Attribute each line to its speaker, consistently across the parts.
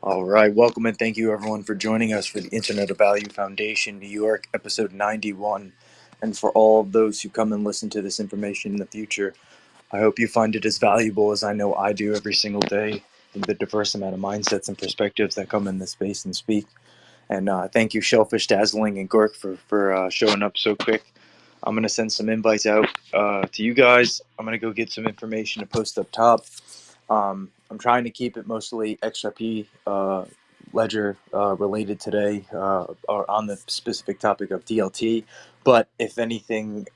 Speaker 1: All right, welcome and thank you everyone for joining us for the Internet of Value Foundation New York, episode 91. And for all of those who come and listen to this information in the future, I hope you find it as valuable as I know I do every single day in the diverse amount of mindsets and perspectives that come in this space and speak. And thank you, Shellfish Dazzling and Gork, for showing up so quick. I'm going to send some invites out to you guys. I'm going to go get some information to post up top. I'm trying to keep it mostly XRP ledger related today or on the specific topic of DLT. But if anything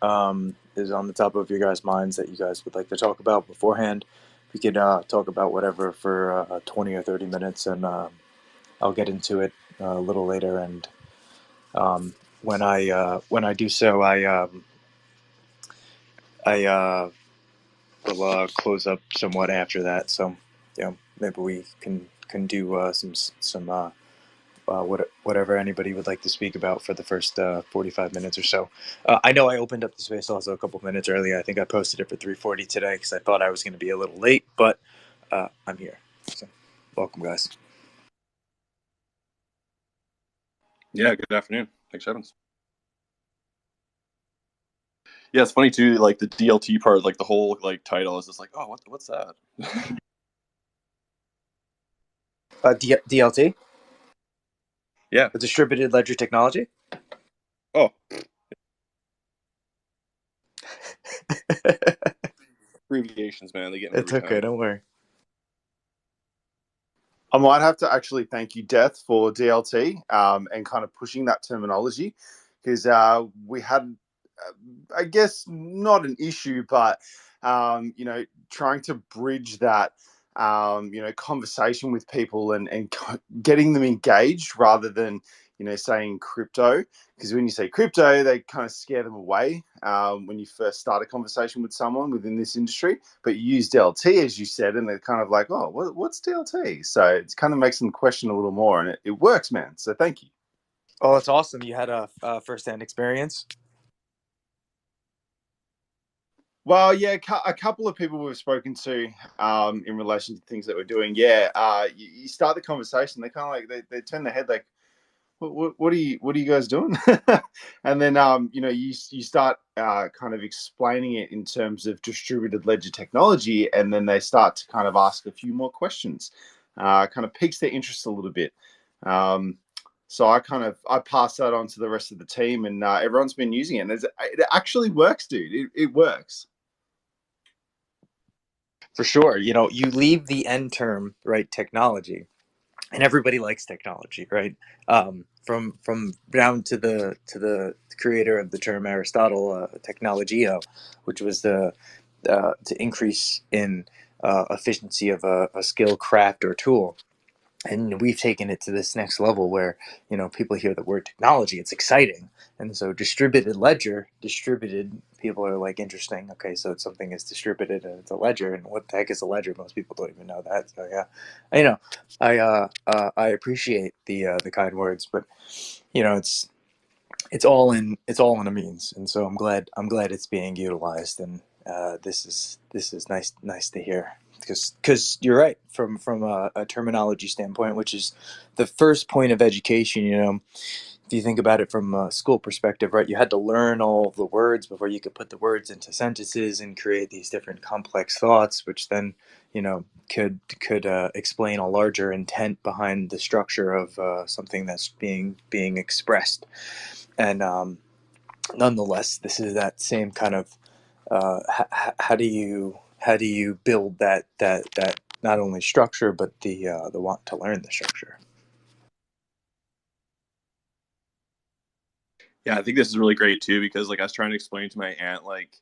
Speaker 1: is on the top of your guys' minds that you guys would like to talk about beforehand, we could talk about whatever for 20 or 30 minutes, and I'll get into it a little later. And when I do so, I will close up somewhat after that. So, maybe we can do some whatever anybody would like to speak about for the first 45 minutes or so. I know I opened up the space also a couple minutes earlier. I think I posted it for 3:40 today because I thought I was going to be a little late, but I'm here. So, welcome, guys.
Speaker 2: Yeah, good afternoon. Thanks, Evans. Yeah, it's funny too, like the DLT part, like the whole like title is just like, oh, what's that?
Speaker 1: DLT?
Speaker 2: Yeah.
Speaker 1: The distributed ledger technology?
Speaker 2: Oh. Abbreviations, man. They get me
Speaker 1: It's
Speaker 2: every
Speaker 1: okay,
Speaker 2: time.
Speaker 1: don't worry.
Speaker 3: I might have to actually thank you, Death, for DLT and kind of pushing that terminology, because we had, I guess, not an issue, but trying to bridge that conversation with people and getting them engaged rather than saying crypto, because when you say crypto, they kind of scare them away when you first start a conversation with someone within this industry. But you use DLT, as you said, and they're kind of like, oh, what's DLT? So it kind of makes them question a little more, and it works, man. So thank you.
Speaker 1: Oh, that's awesome. You had a first-hand experience?
Speaker 3: Well, yeah, a couple of people we've spoken to in relation to things that we're doing. Yeah, you start the conversation, they kind of like they turn their head like, what are you guys doing? And then you start kind of explaining it in terms of distributed ledger technology, and then they start to kind of ask a few more questions. Kind of piques their interest a little bit. So I pass that on to the rest of the team, and everyone's been using it. And it actually works, dude. It works.
Speaker 1: For sure. You leave the end term, right, technology, and everybody likes technology, right? From down to the creator of the term Aristotle, technologio, which was to increase in efficiency of a skill, craft, or tool. And we've taken it to this next level where people hear the word technology, it's exciting. And so distributed people are like, interesting, okay, so something is distributed and it's a ledger, and what the heck is a ledger? Most people don't even know that. So yeah, I appreciate the kind words, but it's all in a means. And so I'm glad it's being utilized. And this is nice to hear, because you're right, from a terminology standpoint, which is the first point of education. If you think about it from a school perspective, right, you had to learn all of the words before you could put the words into sentences and create these different complex thoughts, which then could explain a larger intent behind the structure of something that's being expressed. And nonetheless, this is that same kind of how do you build that not only structure, but the want to learn the structure.
Speaker 2: Yeah, I think this is really great too, because like I was trying to explain to my aunt like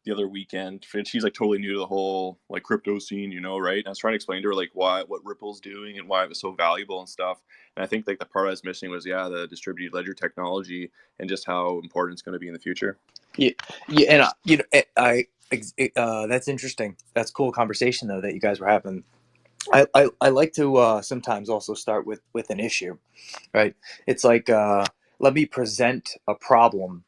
Speaker 2: the other weekend, and she's like totally new to the whole like crypto scene, right? And I was trying to explain to her like what Ripple's doing and why it was so valuable and stuff. And I think like the part I was missing was the distributed ledger technology and just how important it's going to be in the future.
Speaker 1: Yeah, and that's interesting. That's cool conversation though that you guys were having. I like to sometimes also start with an issue, right? It's like let me present a problem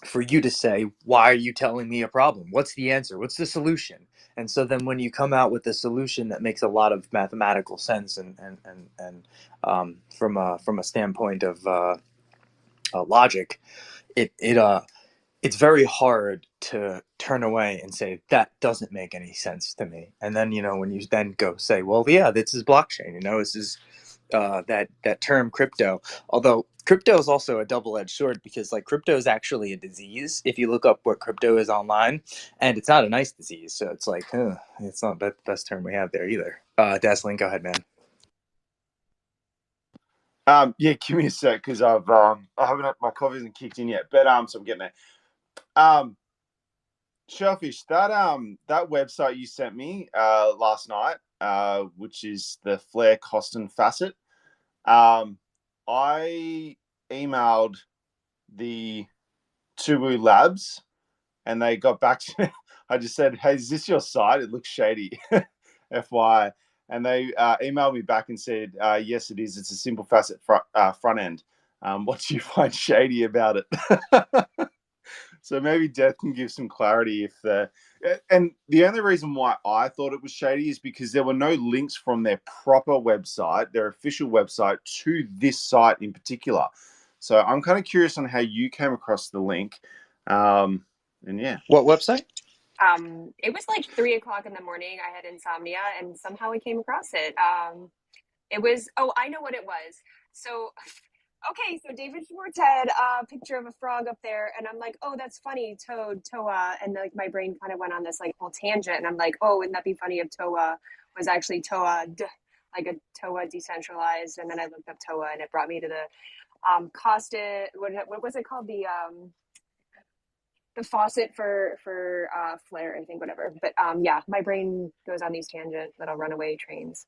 Speaker 1: for you to say, why are you telling me a problem? What's the answer? What's the solution? And so then when you come out with a solution that makes a lot of mathematical sense and from a standpoint of logic, it it's very hard to turn away and say that doesn't make any sense to me. And then when you then go say, well, yeah, this is blockchain. This is that term crypto. Although crypto is also a double-edged sword, because like crypto is actually a disease. If you look up what crypto is online, and it's not a nice disease, so it's like it's not the best term we have there either. Dazzling, go ahead, man.
Speaker 3: Yeah, give me a sec because I haven't my coffee hasn't kicked in yet, but so I'm getting there. Shellfish, that website you sent me last night, which is the Flare Costin Facet. I emailed the Tubu Labs and they got back to me. I just said, "Hey, is this your site? It looks shady." FY. And they emailed me back and said, "Yes, it is. It's a simple facet front end. What do you find shady about it?" So maybe Death can give some clarity if and the only reason why I thought it was shady is because there were no links from their proper website, their official website, to this site in particular. So I'm kind of curious on how you came across the link. And yeah.
Speaker 1: What website?
Speaker 4: It was like 3 o'clock in the morning. I had insomnia and somehow I came across it. It was, oh, I know what it was. So, okay, so David Schwartz had a picture of a frog up there, and I'm like, oh, that's funny, Toad, Toa. And like my brain kind of went on this like whole tangent, and I'm like, oh, wouldn't that be funny if Toa was actually Toa, like a Toa decentralized? And then I looked up Toa, and it brought me to the Costa, what was it called? The faucet for Flare, I think, whatever. But yeah, my brain goes on these tangent little runaway trains.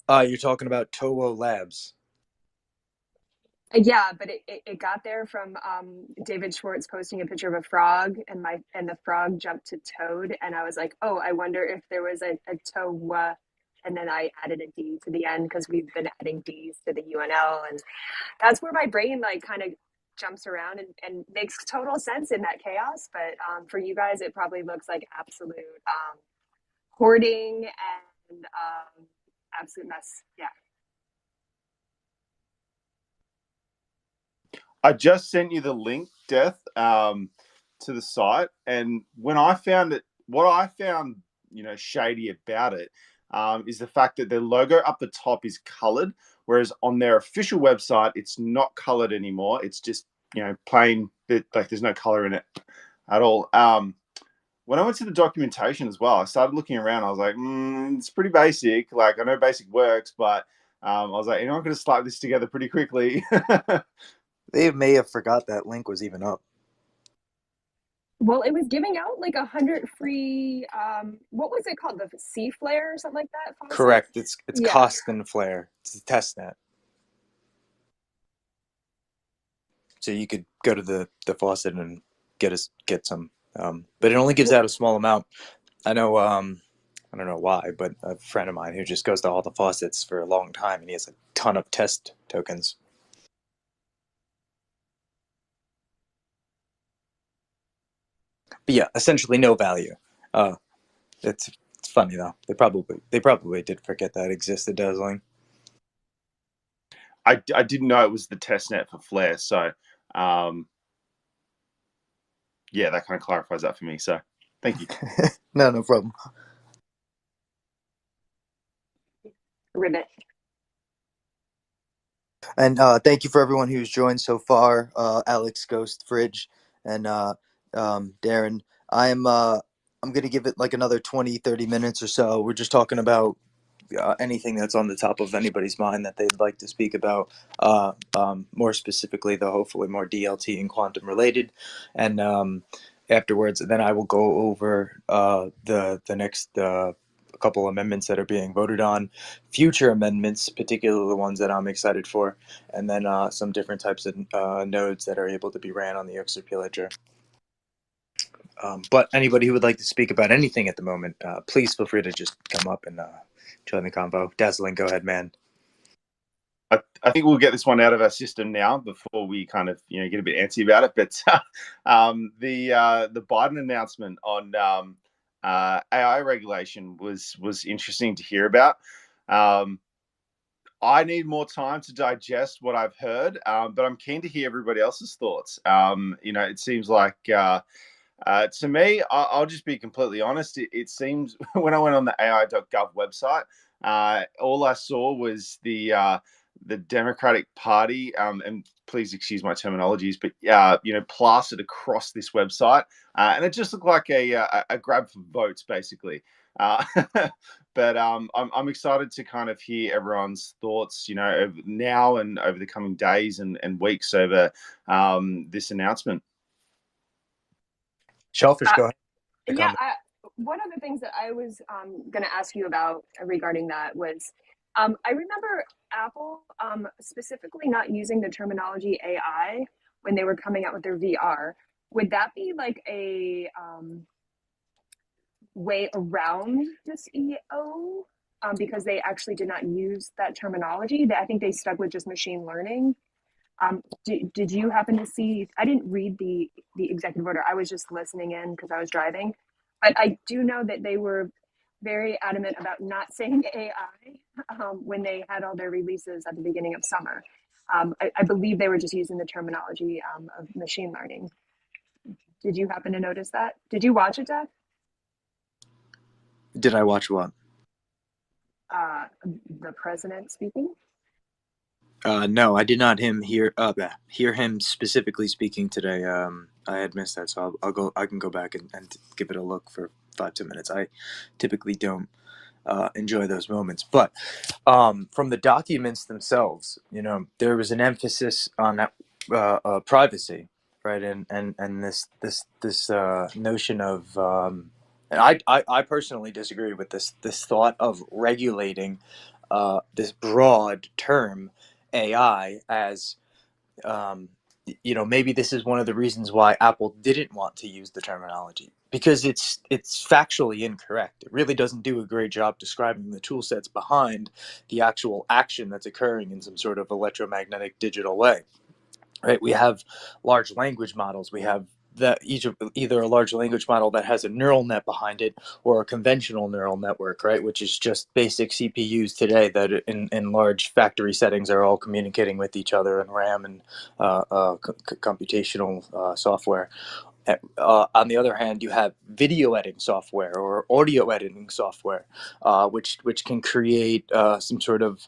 Speaker 1: You're talking about Toho Labs.
Speaker 4: Yeah, but it got there from David Schwartz posting a picture of a frog, and the frog jumped to Toad, and I was like, oh, I wonder if there was a Toa, and then I added a D to the end because we've been adding D's to the UNL, and that's where my brain like kind of jumps around and makes total sense in that chaos. But for you guys, it probably looks like absolute hoarding and absolute mess. Yeah.
Speaker 3: I just sent you the link, Death, to the site, and when I found it, what I found, shady about it, is the fact that their logo up the top is colored, whereas on their official website, it's not colored anymore. It's just plain, like there's no color in it at all. When I went to the documentation as well, I started looking around. I was like, it's pretty basic. Like I know basic works, but I was like, anyone could have slapped this together pretty quickly.
Speaker 1: They may have forgot that link was even up.
Speaker 4: Well, it was giving out like 100 free. What was it called? The Sea Flare or something like that. Faucet?
Speaker 1: Correct. It's
Speaker 4: Yeah.
Speaker 1: Costin Flare. It's a test net. So you could go to the faucet and get some, but it only gives out a small amount. I know. I don't know why, but a friend of mine who just goes to all the faucets for a long time, and he has a ton of test tokens. But yeah, essentially no value. It's funny though. They probably did forget that existed, Dazzling.
Speaker 3: I didn't know it was the test net for Flare, so yeah, that kind of clarifies that for me. So thank you.
Speaker 1: No problem.
Speaker 4: Ribbit.
Speaker 1: And thank you for everyone who's joined so far. Alex, Ghost, Fridge, and Darren. I'm gonna give it like another 20-30 minutes or so. We're just talking about anything that's on the top of anybody's mind that they'd like to speak about. More specifically, though, hopefully more DLT and quantum related. And afterwards, then I will go over the next couple amendments that are being voted on, future amendments, particularly the ones that I'm excited for, and then some different types of nodes that are able to be ran on the XRP ledger. But anybody who would like to speak about anything at the moment, please feel free to just come up and join the convo. Dazzling, go ahead, man.
Speaker 3: I think we'll get this one out of our system now before we kind of get a bit antsy about it. But the Biden announcement on AI regulation was interesting to hear about. I need more time to digest what I've heard, but I'm keen to hear everybody else's thoughts. It seems like to me, I'll just be completely honest. It seems when I went on the AI.gov website, all I saw was the Democratic Party, and please excuse my terminologies, but plastered across this website, and it just looked like a grab for votes, basically. Uh, but I'm excited to kind of hear everyone's thoughts, now and over the coming days and weeks over this announcement.
Speaker 1: Shellfish, go ahead.
Speaker 4: Yeah, one of the things that I was going to ask you about regarding that was I remember Apple specifically not using the terminology AI when they were coming out with their VR. Would that be like a way around this EO because they actually did not use that terminology? I think they stuck with just machine learning. Did you happen to see? I didn't read the executive order. I was just listening in because I was driving, but I do know that they were very adamant about not saying AI when they had all their releases at the beginning of summer. I believe they were just using the terminology of machine learning. Did you happen to notice that? Did you watch it, Dad?
Speaker 1: Did I watch what?
Speaker 4: The president speaking.
Speaker 1: No, I did not hear him specifically speaking today. I had missed that, so I'll go. I can go back and give it a look for 5-10 minutes. I typically don't enjoy those moments, but from the documents themselves, there was an emphasis on privacy, right? And this notion of and I personally disagree with this thought of regulating this broad term AI as maybe this is one of the reasons why Apple didn't want to use the terminology, because it's factually incorrect. It really doesn't do a great job describing the tool sets behind the actual action that's occurring in some sort of electromagnetic digital way. Right? We have large language models. We have either a large language model that has a neural net behind it or a conventional neural network, right, which is just basic CPUs today that in large factory settings are all communicating with each other in RAM and computational software. On the other hand, you have video editing software or audio editing software, which can create some sort of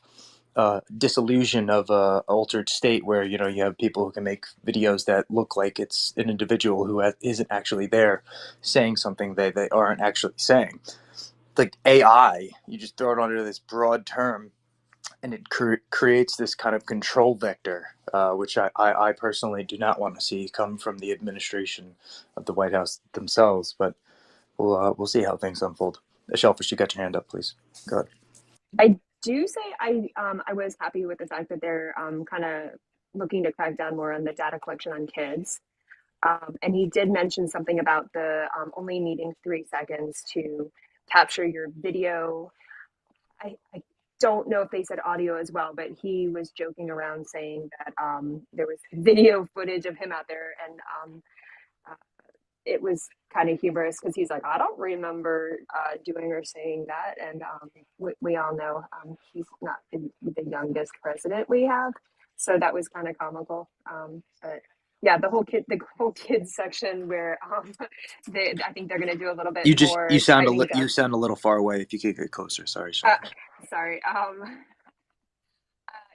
Speaker 1: disillusion of a altered state where you have people who can make videos that look like it's an individual who isn't actually there saying something they aren't actually saying. Like AI, you just throw it under this broad term and it creates this kind of control vector, which I personally do not want to see come from the administration of the White House themselves. But we'll see how things unfold. Shellfish, you got your hand up, please. Go ahead.
Speaker 4: I do say I was happy with the fact that they're kind of looking to crack down more on the data collection on kids. And he did mention something about the only needing 3 seconds to capture your video. I don't know if they said audio as well, but he was joking around saying that there was video footage of him out there, and uh, it was kind of humorous because he's like, I don't remember doing or saying that, and we all know he's not the youngest president we have, so that was kind of comical. But yeah, the whole kids section where I think they're going to do a little bit more tightening up.
Speaker 1: You sound a little far away. If you could get closer, sorry, Sean.
Speaker 4: Sorry.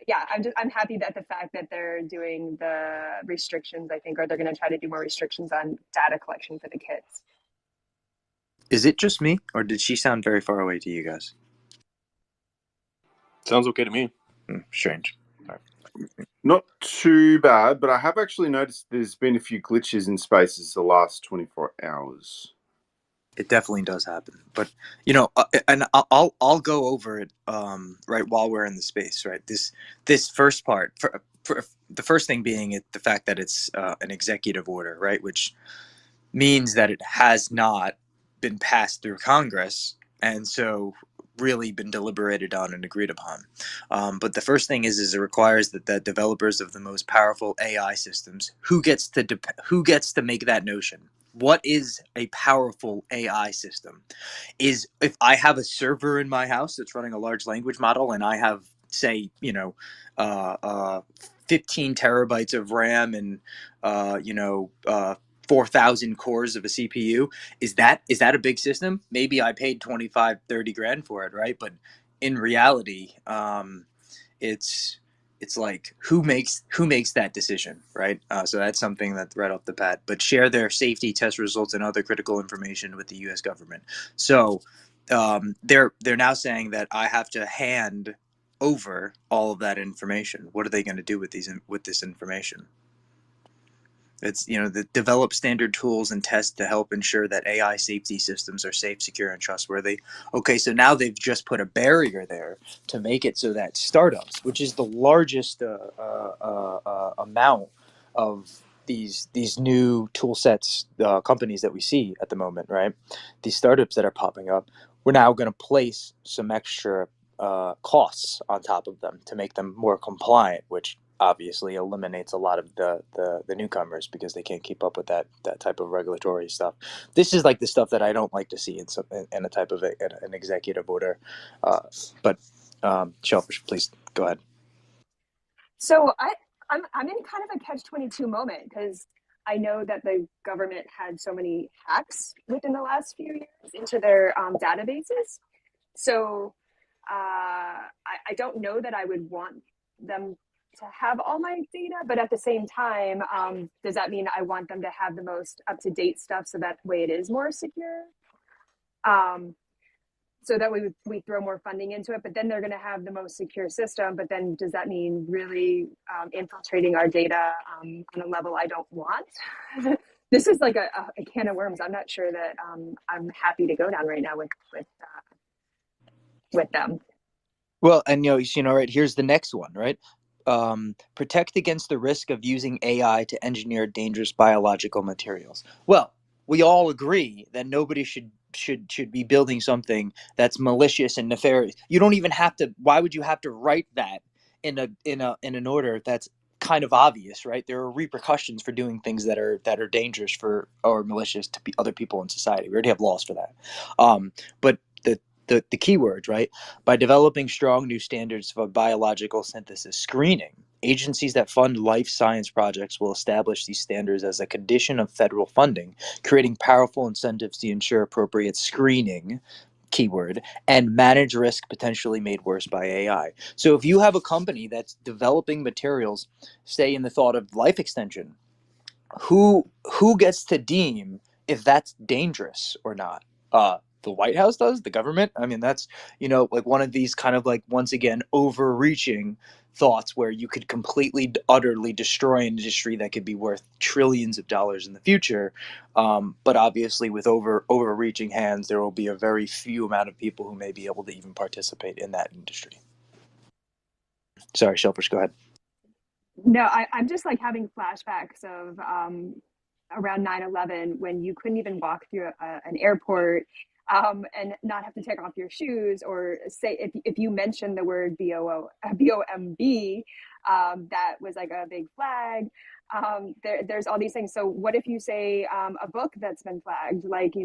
Speaker 4: Yeah, I'm happy that the fact that they're doing the restrictions, I think, or they're going to try to do more restrictions on data collection for the kids.
Speaker 1: Is it just me, or did she sound very far away to you guys?
Speaker 2: Sounds okay to me.
Speaker 1: Strange.
Speaker 3: Not too bad, but I have actually noticed there's been a few glitches in Spaces the last 24 hours.
Speaker 1: It definitely does happen, but and I'll go over it right while we're in the space. Right, this first part, for the first thing being the fact that it's an executive order, right, which means that it has not been passed through Congress, and so really been deliberated on and agreed upon. But the first thing is it requires that developers of the most powerful AI systems, who gets to make that notion. What is a powerful AI system? Is if I have a server in my house that's running a large language model, and I have, say, 15 terabytes of RAM and 4,000 cores of a CPU. Is that a big system? Maybe I paid 25, 30 grand for it, right? But in reality, it's like who makes that decision, right? So that's something that right off the bat. But share their safety test results and other critical information with the U.S. government. So they're now saying that I have to hand over all of that information. What are they going to do with this information? It's, develop standard tools and tests to help ensure that AI safety systems are safe, secure, and trustworthy. Okay, so now they've just put a barrier there to make it so that startups, which is the largest amount of these new tool sets, companies that we see at the moment, right? These startups that are popping up, we're now going to place some extra costs on top of them to make them more compliant, which obviously eliminates a lot of the newcomers because they can't keep up with that type of regulatory stuff. This is like the stuff that I don't like to see in a type of an executive order. But Shellfish, please go ahead.
Speaker 4: So I'm in kind of a catch-22 moment because I know that the government had so many hacks within the last few years into their databases. So I don't know that I would want them to have all my data, but at the same time, does that mean I want them to have the most up-to-date stuff so that way it is more secure? So that we throw more funding into it, but then they're going to have the most secure system. But then does that mean really infiltrating our data on a level I don't want? This is like a can of worms. I'm not sure that I'm happy to go down right now with them.
Speaker 1: Well, and right, here's the next one, right? Protect against the risk of using AI to engineer dangerous biological materials. Well, we all agree that nobody should be building something that's malicious and nefarious. You don't even have to. Why would you have to write that in an order that's kind of obvious, right? There are repercussions for doing things that are dangerous for or malicious to other people in society. We already have laws for that. But the key words, right? By developing strong new standards for biological synthesis screening, agencies that fund life science projects will establish these standards as a condition of federal funding, creating powerful incentives to ensure appropriate screening, keyword, and manage risk potentially made worse by AI. So if you have a company that's developing materials, say in the thought of life extension, who gets to deem if that's dangerous or not? The White House does, the government. I mean, that's like one of these kind of like once again overreaching thoughts where you could completely utterly destroy an industry that could be worth trillions of dollars in the future. But obviously with overreaching hands, there will be a very few amount of people who may be able to even participate in that industry. Sorry, Shellfish, go ahead.
Speaker 4: No, I'm just like having flashbacks of around 9/11 when you couldn't even walk through an airport and not have to take off your shoes, or say if you mentioned the word BOMB, that was like a big flag. There's all these things. So what if you say a book that's been flagged, like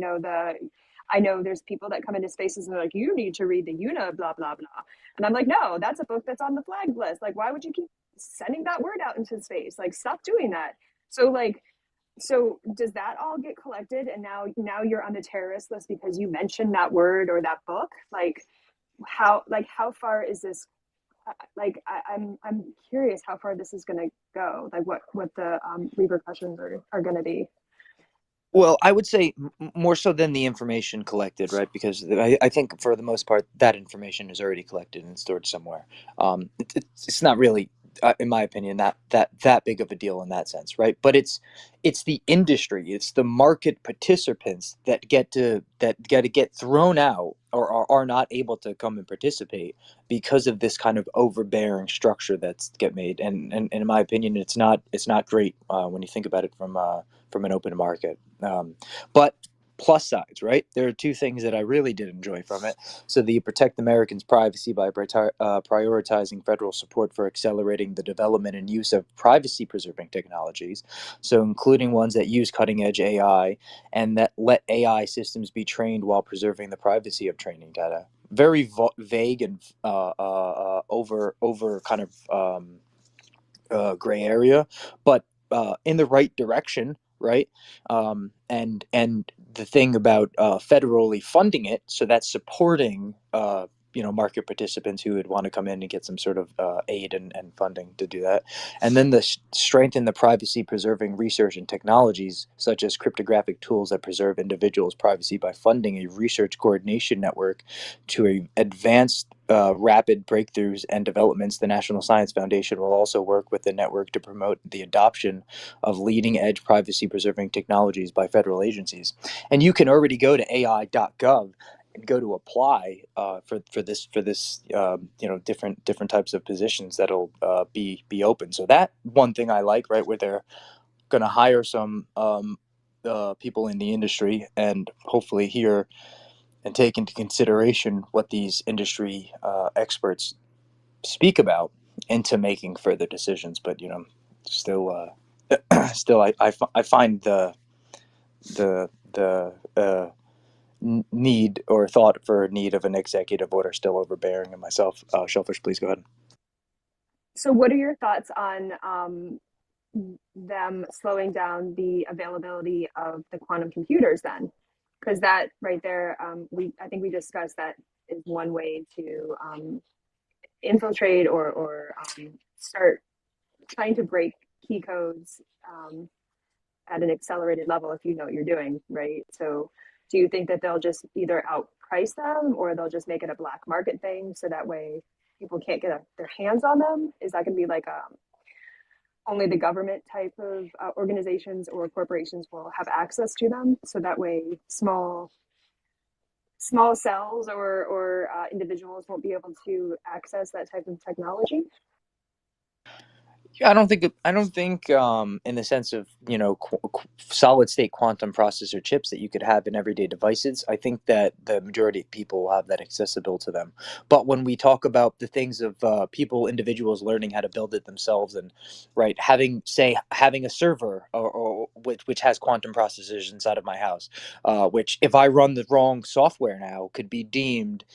Speaker 4: I know there's people that come into spaces and they're like, you need to read the UNA, blah, blah, blah. And I'm like, no, that's a book that's on the flagged list. Like, why would you keep sending that word out into space? Like, stop doing that. So does that all get collected and now you're on the terrorist list because you mentioned that word or that book? How far is this? I'm curious how far this is going to go. Like what the repercussions are going to be.
Speaker 1: Well, I would say more so than the information collected, right? Because I think for the most part, that information is already collected and stored somewhere. It's not really, in my opinion, that big of a deal in that sense, right? But it's the industry, it's the market participants that get to get thrown out or are not able to come and participate because of this kind of overbearing structure that's get made. And in my opinion, it's not great when you think about it from an open market. But plus sides, right? There are two things that I really did enjoy from it. So that you protect Americans' privacy by prioritizing federal support for accelerating the development and use of privacy-preserving technologies, so including ones that use cutting-edge AI and that let AI systems be trained while preserving the privacy of training data. Very vague and over kind of gray area, but in the right direction, right? And the thing about federally funding it, so that's supporting market participants who would want to come in and get some sort of aid and funding to do that, and then the strengthen the privacy preserving research and technologies such as cryptographic tools that preserve individuals' privacy by funding a research coordination network to advance rapid breakthroughs and developments. The National Science Foundation will also work with the network to promote the adoption of leading edge privacy preserving technologies by federal agencies. And you can already go to ai.gov and go to apply for this different types of positions that'll be open. So that one thing I like, right, where they're going to hire some people in the industry and hopefully hear and take into consideration what these industry experts speak about into making further decisions. But still, still, I find the need or thought for need of an executive order still overbearing in myself. Shellfish, please go ahead.
Speaker 4: So, what are your thoughts on them slowing down the availability of the quantum computers then? Because that right there, I think we discussed that is one way to infiltrate or start trying to break key codes at an accelerated level if you know what you're doing, right? So do you think that they'll just either outprice them or they'll just make it a black market thing so that way people can't get their hands on them? Is that going to be like only the government type of organizations or corporations will have access to them, so that way small cells or individuals won't be able to access that type of technology?
Speaker 1: Yeah, I don't think in the sense of solid state quantum processor chips that you could have in everyday devices. I think that the majority of people will have that accessible to them. But when we talk about the things of individuals learning how to build it themselves, and right, having a server or which has quantum processors inside of my house, which if I run the wrong software now could be deemed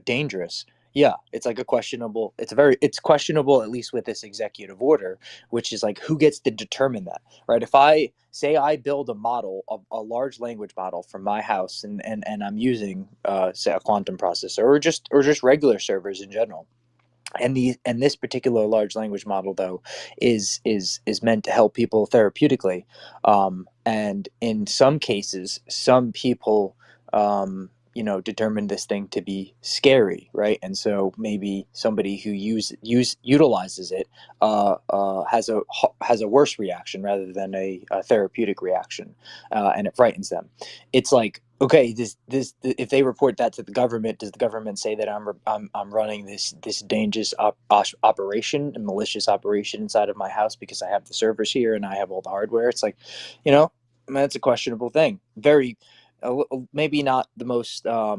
Speaker 1: dangerous. Yeah, it's like it's questionable, at least with this executive order, which is like who gets to determine that, right? If I say I build a model, a large language model from my house, and I'm using say a quantum processor or just regular servers in general, and this particular large language model though is meant to help people therapeutically, and in some cases some people determine this thing to be scary, right? And so maybe somebody who utilizes it has a worse reaction rather than a therapeutic reaction, and it frightens them. It's like, okay, this if they report that to the government, does the government say that I'm running this dangerous operation, a malicious operation inside of my house because I have the servers here and I have all the hardware? It's like, I mean, that's a questionable thing. Very, maybe not the most. I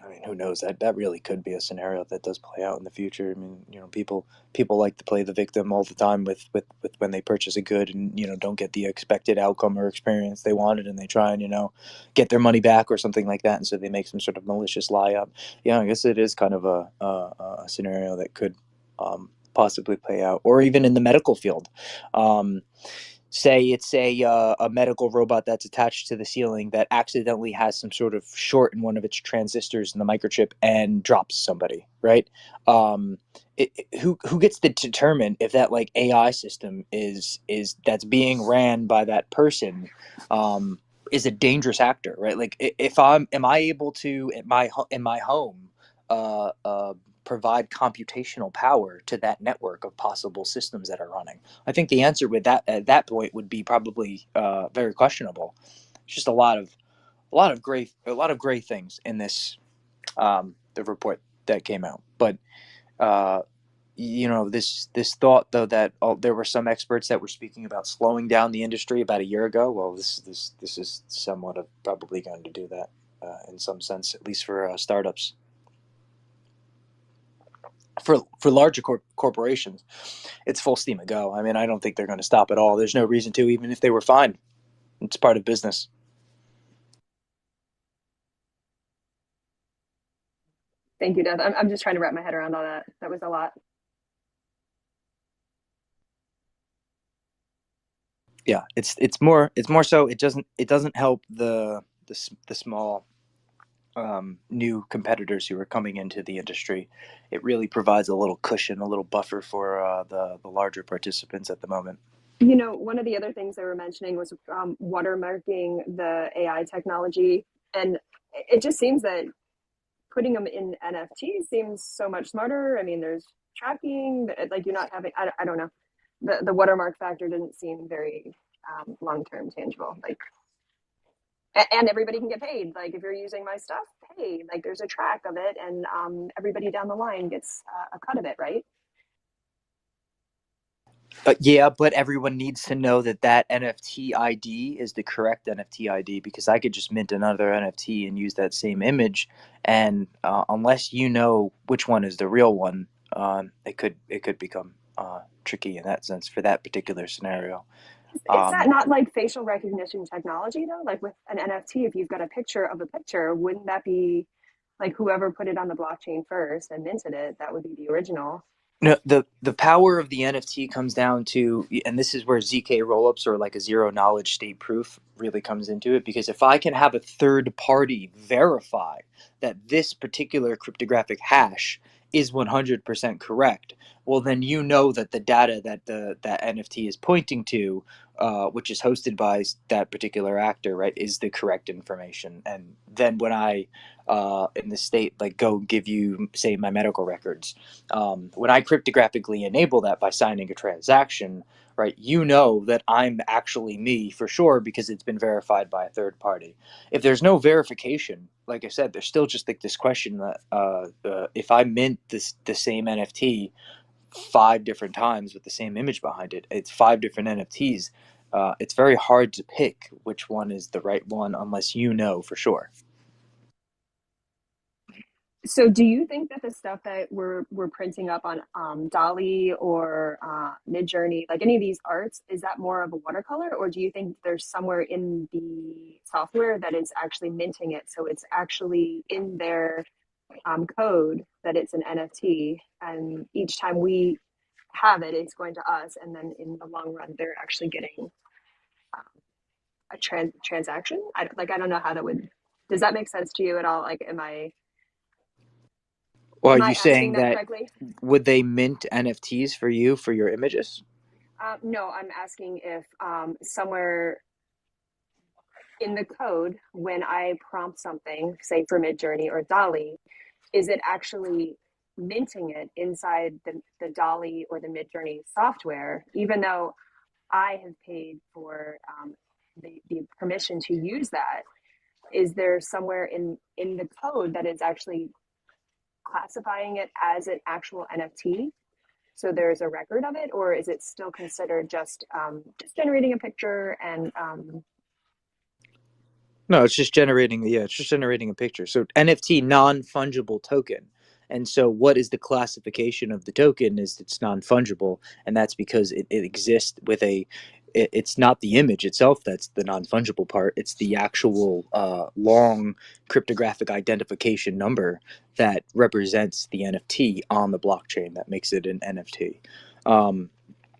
Speaker 1: mean, who knows? That really could be a scenario that does play out in the future. I mean, people like to play the victim all the time with when they purchase a good and don't get the expected outcome or experience they wanted, and they try and get their money back or something like that, and so they make some sort of malicious lie up. Yeah, I guess it is kind of a scenario that could possibly play out, or even in the medical field. Say it's a medical robot that's attached to the ceiling that accidentally has some sort of short in one of its transistors in the microchip and drops somebody, right? Who gets to determine if that like AI system is that's being ran by that person is a dangerous actor, right? Like if am I able to in my home uh, uh, provide computational power to that network of possible systems that are running? I think the answer with that at that point would be probably very questionable. It's just a lot of gray things in this the report that came out. But uh, this thought though that there were some experts that were speaking about slowing down the industry about a year ago. Well, this is somewhat of probably going to do that in some sense, at least for startups. For larger corporations, it's full steam a go. I mean, I don't think they're going to stop at all. There's no reason to, even if they were fine. It's part of business.
Speaker 4: Thank you, Dev. I'm just trying to wrap my head around all that. That was a lot.
Speaker 1: Yeah, it's more so it doesn't help the small new competitors who are coming into the industry. It really provides a little cushion, a little buffer for the larger participants at the moment.
Speaker 4: One of the other things they were mentioning was watermarking the AI technology. And it just seems that putting them in NFT seems so much smarter. I mean, there's tracking, like you're not having, I don't know. The watermark factor didn't seem very long-term tangible. Like, and everybody can get paid. Like if you're using my stuff, hey, like there's a track of it, and everybody down the line gets a cut of it, right?
Speaker 1: Yeah, but everyone needs to know that that NFT ID is the correct NFT ID, because I could just mint another NFT and use that same image, and unless you know which one is the real one, it could become tricky in that sense for that particular scenario.
Speaker 4: Is that
Speaker 1: Um,
Speaker 4: not like facial recognition technology though? Like with an NFT, if you've got a picture of a picture, wouldn't that be like whoever put it on the blockchain first and minted it? That would be the original.
Speaker 1: No, the power of the NFT comes down to, and this is where ZK rollups or like a zero knowledge state proof really comes into it. Because if I can have a third party verify that this particular cryptographic hash is 100% correct, well, then you know that the data that that NFT is pointing to, which is hosted by that particular actor, right, is the correct information. And then when I, in the state, like go give you, say, my medical records, when I cryptographically enable that by signing a transaction, right, you know that I'm actually me for sure because it's been verified by a third party. If there's no verification, like I said, there's still just like this question that if I mint the same NFT 5 different times with the same image behind it, it's 5 different NFTs. It's very hard to pick which one is the right one unless you know for sure.
Speaker 4: So, do you think that the stuff that we're printing up on Dolly or Midjourney, like any of these arts, is that more of a watercolor, or do you think there's somewhere in the software that is actually minting it, so it's actually in their code that it's an NFT, and each time we have it, it's going to us, and then in the long run, they're actually getting a transaction. I don't know how that would. Does that make sense to you at all? Like,
Speaker 1: Or are
Speaker 4: am
Speaker 1: you
Speaker 4: I asking
Speaker 1: saying
Speaker 4: that
Speaker 1: that
Speaker 4: correctly?
Speaker 1: would they mint NFTs for you for your images?
Speaker 4: No, I'm asking if somewhere in the code, when I prompt something, say for Midjourney or Dolly, is it actually minting it inside the Dolly or the Midjourney software, even though I have paid for the permission to use that? Is there somewhere in the code that is actually classifying it as an actual NFT? So there's a record of it, or is it still considered just generating a picture and
Speaker 1: No, it's just generating. Yeah, it's just generating a picture. So NFT, non fungible token. And so, what is the classification of the token? Is it's non fungible, and that's because it exists with a. It's not the image itself that's the non fungible part. It's the actual long cryptographic identification number that represents the NFT on the blockchain that makes it an NFT. Um,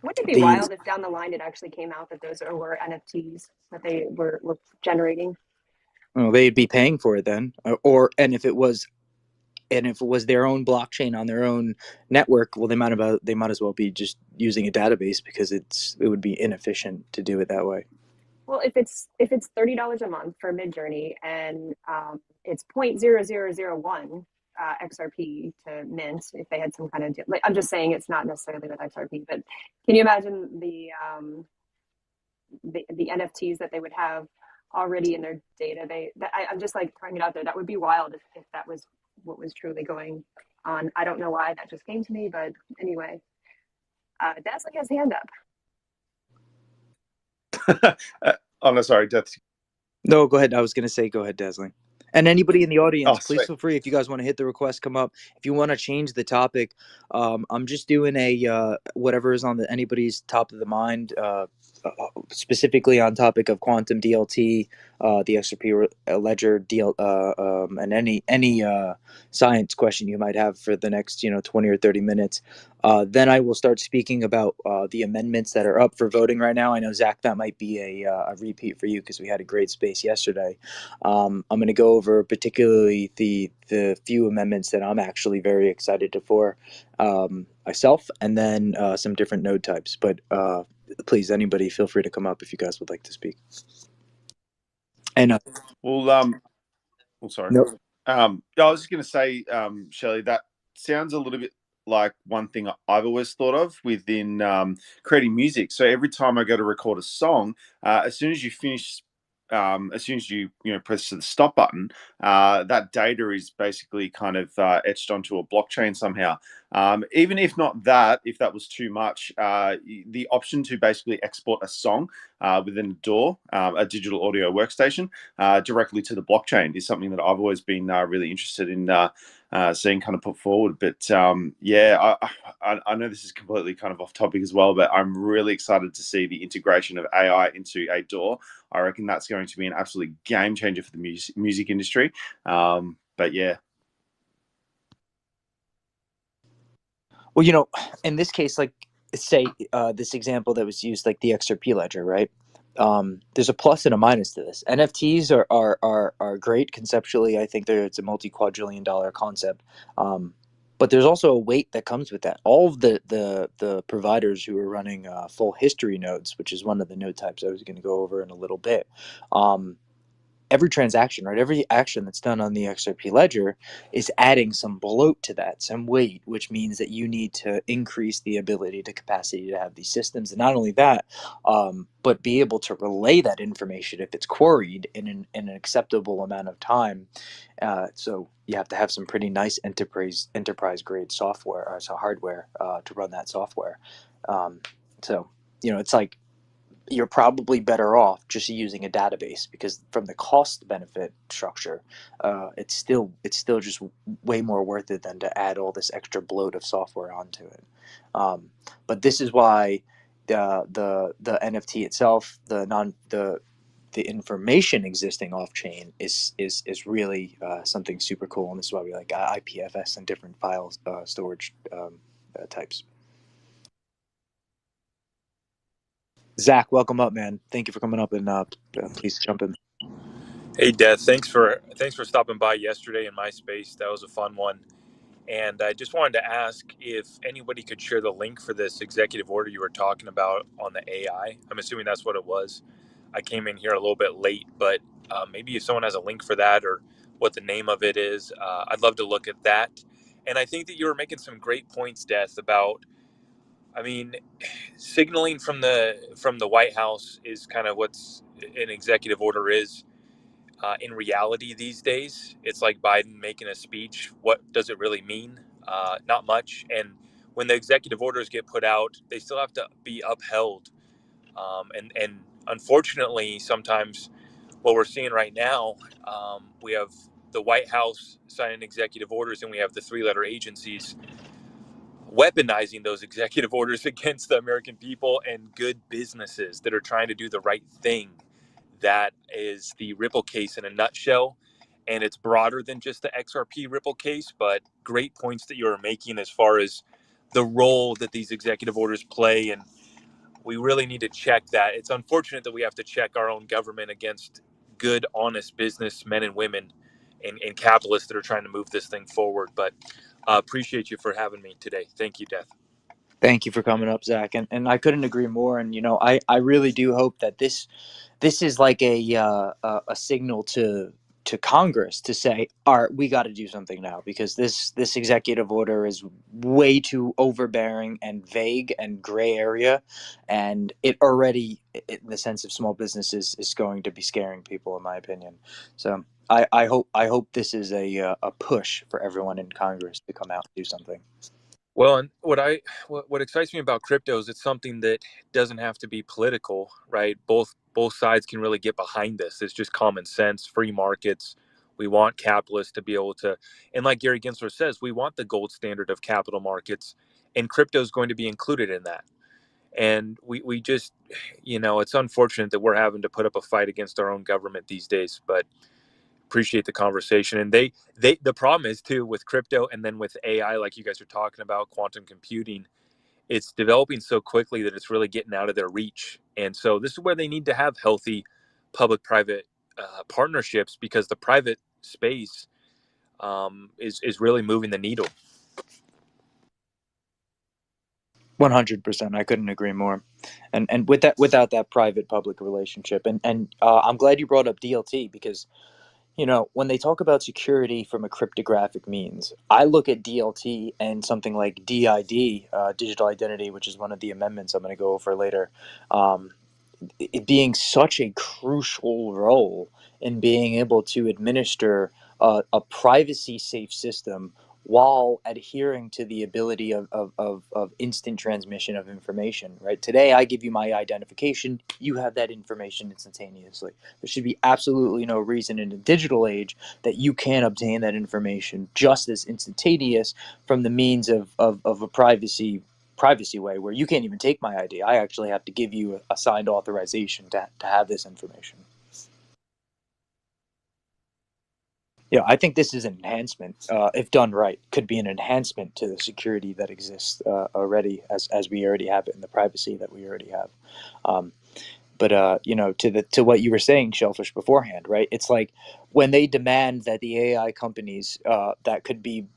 Speaker 4: wouldn't it be
Speaker 1: the
Speaker 4: wild if down the line it actually came out that those were NFTs that they were generating?
Speaker 1: well, they'd be paying for it then, or and if it was their own blockchain on their own network, well, they might as well be just using a database because it would be inefficient to do it that way.
Speaker 4: Well, if it's $30 a month for Midjourney and it's 0.0001 XRP to mint, if they had some kind of deal, like I'm just saying it's not necessarily with XRP, but can you imagine the NFTs that they would have already in their database? I'm just like throwing it out there. That would be wild if that was what was truly going. on. I don't know why that just came to me, but anyway, Dazzling has hand up.
Speaker 3: Oh no, sorry, Death.
Speaker 1: No, go ahead. I was going to say, go ahead, Dazzling. And anybody in the
Speaker 3: Oh,
Speaker 1: audience, please
Speaker 3: sweet.
Speaker 1: feel free if you guys want to hit the request, come up. If you want to change the topic, I'm just doing a whatever is on anybody's top of the mind, specifically on topic of quantum DLT, the XRP ledger DL, and any science question you might have for the next 20 or 30 minutes. Then I will start speaking about the amendments that are up for voting right now. I know, Zach, that might be a repeat for you because we had a great space yesterday. I'm going to go over particularly the few amendments that I'm actually very excited for myself, and then some different node types. But please, anybody, feel free to come up if you guys would like to speak. And
Speaker 3: Well, oh, sorry.
Speaker 1: nope.
Speaker 3: I was just going to say, Shelley, that sounds a little bit like one thing I've always thought of within creating music. So every time I go to record a song, as soon as you finish, as soon as you press the stop button, that data is basically kind of etched onto a blockchain somehow. Even if not that, if that was too much, the option to basically export a song within a DAW, a digital audio workstation, directly to the blockchain is something that I've always been really interested in seeing kind of put forward. But yeah, I know this is completely kind of off topic as well, but I'm really excited to see the integration of AI into a DAW. I reckon that's going to be an absolute game changer for the music industry. But yeah.
Speaker 1: Well, in this case, like say this example that was used, like the XRP ledger, right? There's a plus and a minus to this. NFTs are great conceptually. I think it's a multi-quadrillion-dollar concept. But there's also a weight that comes with that. All of the providers who are running full history nodes, which is one of the node types I was going to go over in a little bit, every transaction, right? Every action that's done on the XRP ledger is adding some bloat to that, some weight, which means that you need to increase the ability to capacity to have these systems. And not only that, but be able to relay that information if it's queried in an acceptable amount of time. So you have to have some pretty nice enterprise grade software, or so hardware, to run that software. So it's like, you're probably better off just using a database, because from the cost benefit structure, it's still just way more worth it than to add all this extra bloat of software onto it. But this is why the NFT itself, the information existing off chain is really something super cool, and this is why we like IPFS and different files storage types. Zach, welcome up, man. Thank you for coming up, and please jump in.
Speaker 5: Hey, Death. Thanks for stopping by yesterday in my space. That was a fun one. And I just wanted to ask if anybody could share the link for this executive order you were talking about on the AI. I'm assuming that's what it was. I came in here a little bit late, but maybe if someone has a link for that or what the name of it is, I'd love to look at that. And I think that you were making some great points, Death, about, I mean, signaling from the White House is kind of what's an executive order is. In reality these days, it's like Biden making a speech. What does it really mean? Not much. And when the executive orders get put out, they still have to be upheld. And unfortunately, sometimes what we're seeing right now, we have the White House signing executive orders, and we have the three-letter agencies weaponizing those executive orders against the American people and good businesses that are trying to do the right thing. That is the Ripple case in a nutshell. And it's broader than just the XRP Ripple case, but great points that you're making as far as the role that these executive orders play. And we really need to check that. It's unfortunate that we have to check our own government against good, honest businessmen and women and capitalists that are trying to move this thing forward. But appreciate you for having me today. Thank you, Death.
Speaker 1: Thank you for coming up, Zach, and I couldn't agree more. And I really do hope that this is like a signal to Congress to say, all right, we got to do something now, because this executive order is way too overbearing and vague and gray area, and it already, in the sense of small businesses, is going to be scaring people, in my opinion. So I hope this is a push for everyone in Congress to come out and do something.
Speaker 5: Well, and what excites me about crypto is it's something that doesn't have to be political, right? Both sides can really get behind this. It's just common sense, free markets. We want capitalists to be able to, and like Gary Gensler says, we want the gold standard of capital markets, and crypto is going to be included in that. And we just, it's unfortunate that we're having to put up a fight against our own government these days, but appreciate the conversation. And the problem is too with crypto and then with AI, like you guys are talking about, quantum computing, it's developing so quickly that it's really getting out of their reach. And so this is where they need to have healthy public-private partnerships, because the private space is really moving the needle.
Speaker 1: 100%. I couldn't agree more. And without that private public relationship, and I'm glad you brought up DLT, because when they talk about security from a cryptographic means, I look at DLT and something like DID, digital identity, which is one of the amendments I'm going to go over later. Um, it being such a crucial role in being able to administer a privacy safe system while adhering to the ability of instant transmission of information. Right, today I give you my identification, you have that information instantaneously. There should be absolutely no reason in a digital age that you can't obtain that information just as instantaneous from the means of a privacy way, where you can't even take my ID. I actually have to give you a signed authorization to have this information. Yeah, I think this is an enhancement, if done right, could be an enhancement to the security that exists already, as we already have it, in the privacy that we already have. Um, but to what you were saying, Shellfish, beforehand, right? It's like when they demand that the AI companies that could be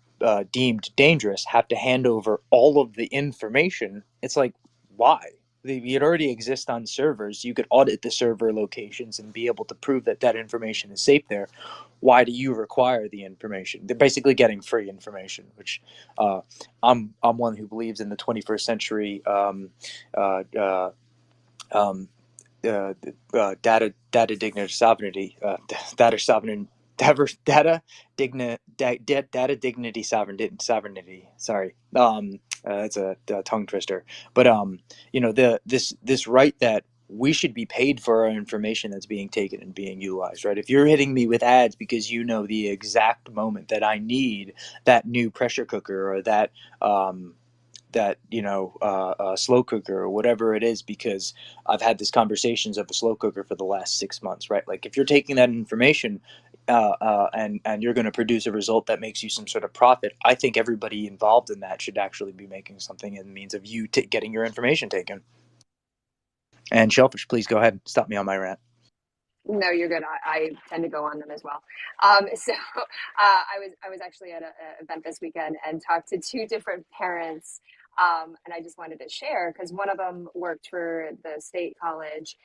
Speaker 1: deemed dangerous have to hand over all of the information. It's like, why? It already exists on servers. You could audit the server locations and be able to prove that that information is safe there. Why do you require the information? They're basically getting free information, which uh, I'm one who believes in the 21st century uh, uh, um, data dignity sovereignty, data sovereign data dignity sovereignty. Sorry, that's a tongue twister. But this right that we should be paid for our information that's being taken and being utilized. Right, if you're hitting me with ads because you know the exact moment that I need that new pressure cooker, or that slow cooker, or whatever it is, because I've had these conversations of a slow cooker for the last 6 months, right? Like, if you're taking that information and you're going to produce a result that makes you some sort of profit, I think everybody involved in that should actually be making something in means of you getting your information taken. And Shellfish, please go ahead. Stop me on my rant.
Speaker 4: No, you're good. I tend to go on them as well. I was actually at an event this weekend and talked to two different parents, and I just wanted to share because one of them worked for the state college,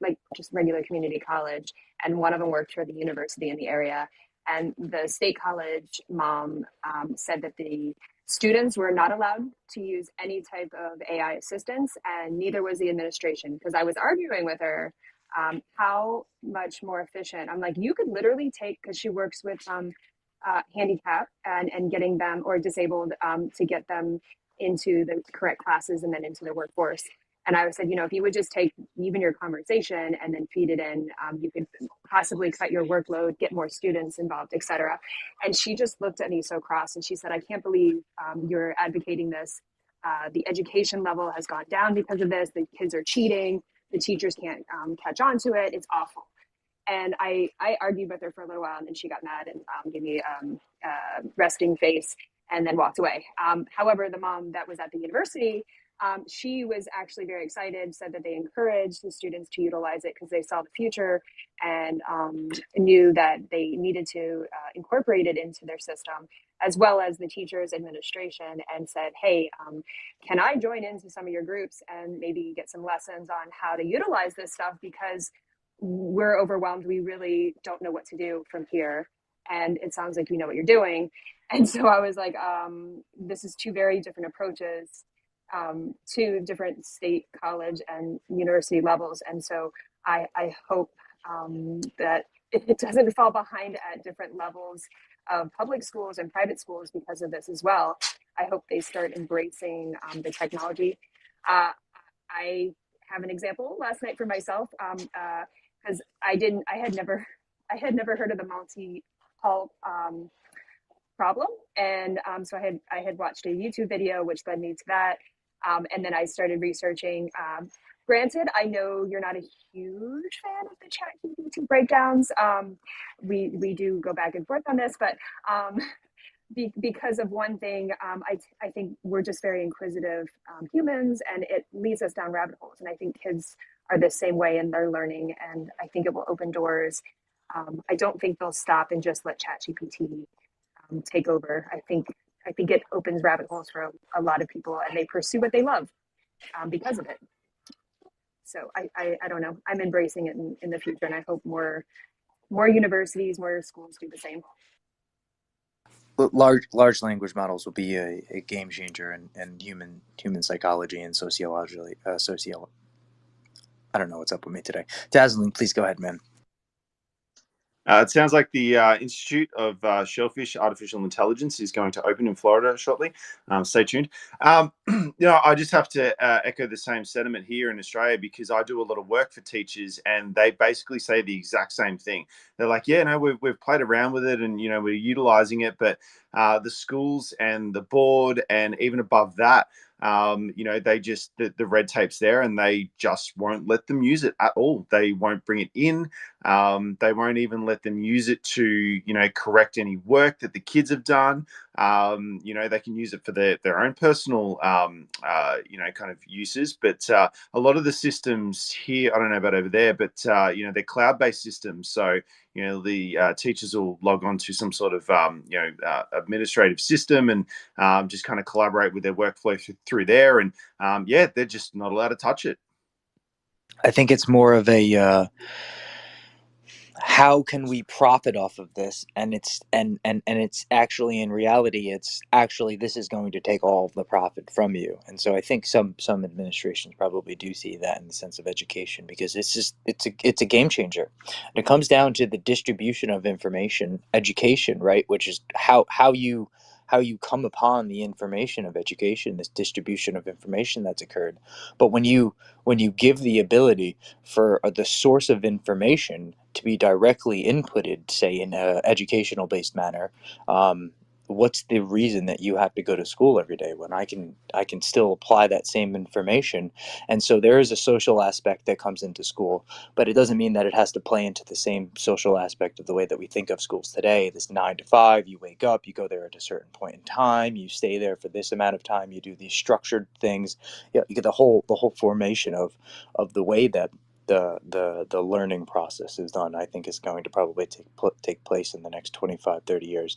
Speaker 4: like just regular community college, and one of them worked for the university in the area. And the state college mom said that the students were not allowed to use any type of AI assistance, and neither was the administration. Because I was arguing with her how much more efficient. I'm like, you could literally take, because she works with handicap and getting them, or disabled, to get them into the correct classes and then into the workforce. And I said, if you would just take even your conversation and then feed it in, you could possibly cut your workload, get more students involved, etc. And she just looked at me so cross, and she said, I can't believe you're advocating this. The education level has gone down because of this. The kids are cheating. The teachers can't catch on to it. It's awful. And I argued with her for a little while, and then she got mad and gave me a resting face and then walked away. However, the mom that was at the university, she was actually very excited, said that they encouraged the students to utilize it because they saw the future and knew that they needed to incorporate it into their system, as well as the teachers' administration, and said, hey, can I join into some of your groups and maybe get some lessons on how to utilize this stuff, because we're overwhelmed. We really don't know what to do from here. And it sounds like you know what you're doing. And so I was like, this is two very different approaches to different state, college, and university levels. And so I hope that it doesn't fall behind at different levels of public schools and private schools because of this as well. I hope they start embracing the technology. I have an example last night for myself because I had never heard of the multi-hall problem, and so I had watched a YouTube video, which led me to that, and then I started researching. Granted, I know you're not a huge fan of the ChatGPT breakdowns. We do go back and forth on this, but because of one thing, I think we're just very inquisitive humans, and it leads us down rabbit holes. And I think kids are the same way in their learning, and I think it will open doors. I don't think they'll stop and just let ChatGPT take over. I think it opens rabbit holes for a lot of people, and they pursue what they love because of it. So I don't know. I'm embracing it in the future, and I hope more universities, more schools do the same.
Speaker 1: Large language models will be a game changer in human psychology and sociologically. I don't know what's up with me today. Dazzling, please go ahead, man.
Speaker 3: It sounds like the Institute of Shellfish Artificial Intelligence is going to open in Florida shortly. Stay tuned. I just have to echo the same sentiment here in Australia, because I do a lot of work for teachers, and they basically say the exact same thing. They're like, yeah, no, we've played around with it, and we're utilizing it, but the schools and the board and even above that, they just the red tape's there, and they just won't let them use it at all. They won't bring it in. They won't even let them use it to, correct any work that the kids have done. They can use it for their own personal, kind of uses. But a lot of the systems here, I don't know about over there, but, they're cloud-based systems. So, the teachers will log on to some sort of, administrative system, and just kind of collaborate with their workflow through there. And they're just not allowed to touch it.
Speaker 1: I think it's more of a how can we profit off of this, and it's actually, in reality, it's actually, this is going to take all of the profit from you. And so I think some administrations probably do see that in the sense of education, because it's a game changer, and it comes down to the distribution of information, education, right, which is how you come upon the information of education, this distribution of information that's occurred. But when you give the ability for the source of information to be directly inputted, say in an educational based manner, what's the reason that you have to go to school every day when I can still apply that same information? And so there is a social aspect that comes into school, but it doesn't mean that it has to play into the same social aspect of the way that we think of schools today. This 9 to 5, you wake up, you go there at a certain point in time, you stay there for this amount of time, you do these structured things. You get the whole formation of the way that the learning process is done. I think is going to probably take place in the next 25-30 years.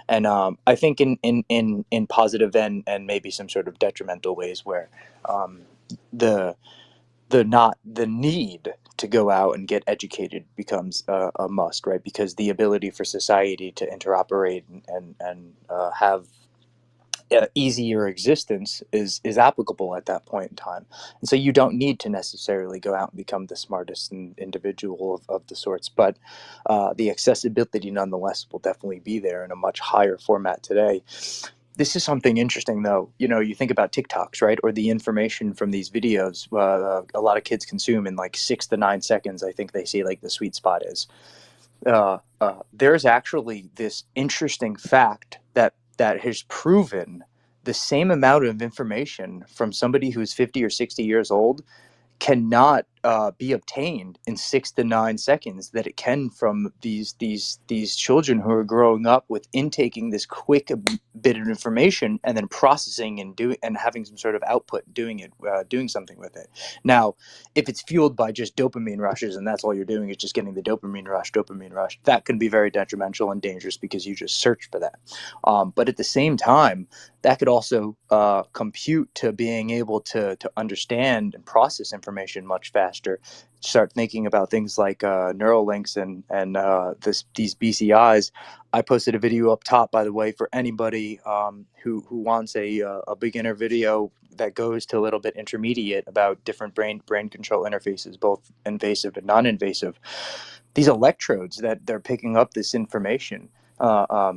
Speaker 1: And I think in positive and maybe some sort of detrimental ways, where the the need to go out and get educated becomes a must, right? Because the ability for society to interoperate and have easier existence is applicable at that point in time. And so you don't need to necessarily go out and become the smartest individual of the sorts, but the accessibility nonetheless will definitely be there in a much higher format today. This is something interesting, though. You think about TikToks, right? Or the information from these videos, a lot of kids consume in like 6 to 9 seconds. I think they say like the sweet spot is. There's actually this interesting fact that has proven the same amount of information from somebody who's 50 or 60 years old cannot be obtained in 6 to 9 seconds that it can from these children who are growing up with intaking this quick bit of information and then processing and having some sort of output, doing something with it. Now, if it's fueled by just dopamine rushes and that's all you're doing is just getting the dopamine rush, that can be very detrimental and dangerous because you just search for that. But at the same time, that could also compute to being able to understand and process information much faster. Start thinking about things like neural links and these BCIs. I posted a video up top, by the way, for anybody who wants a beginner video that goes to a little bit intermediate about different brain control interfaces, both invasive and non-invasive. these electrodes that they're picking up this information, or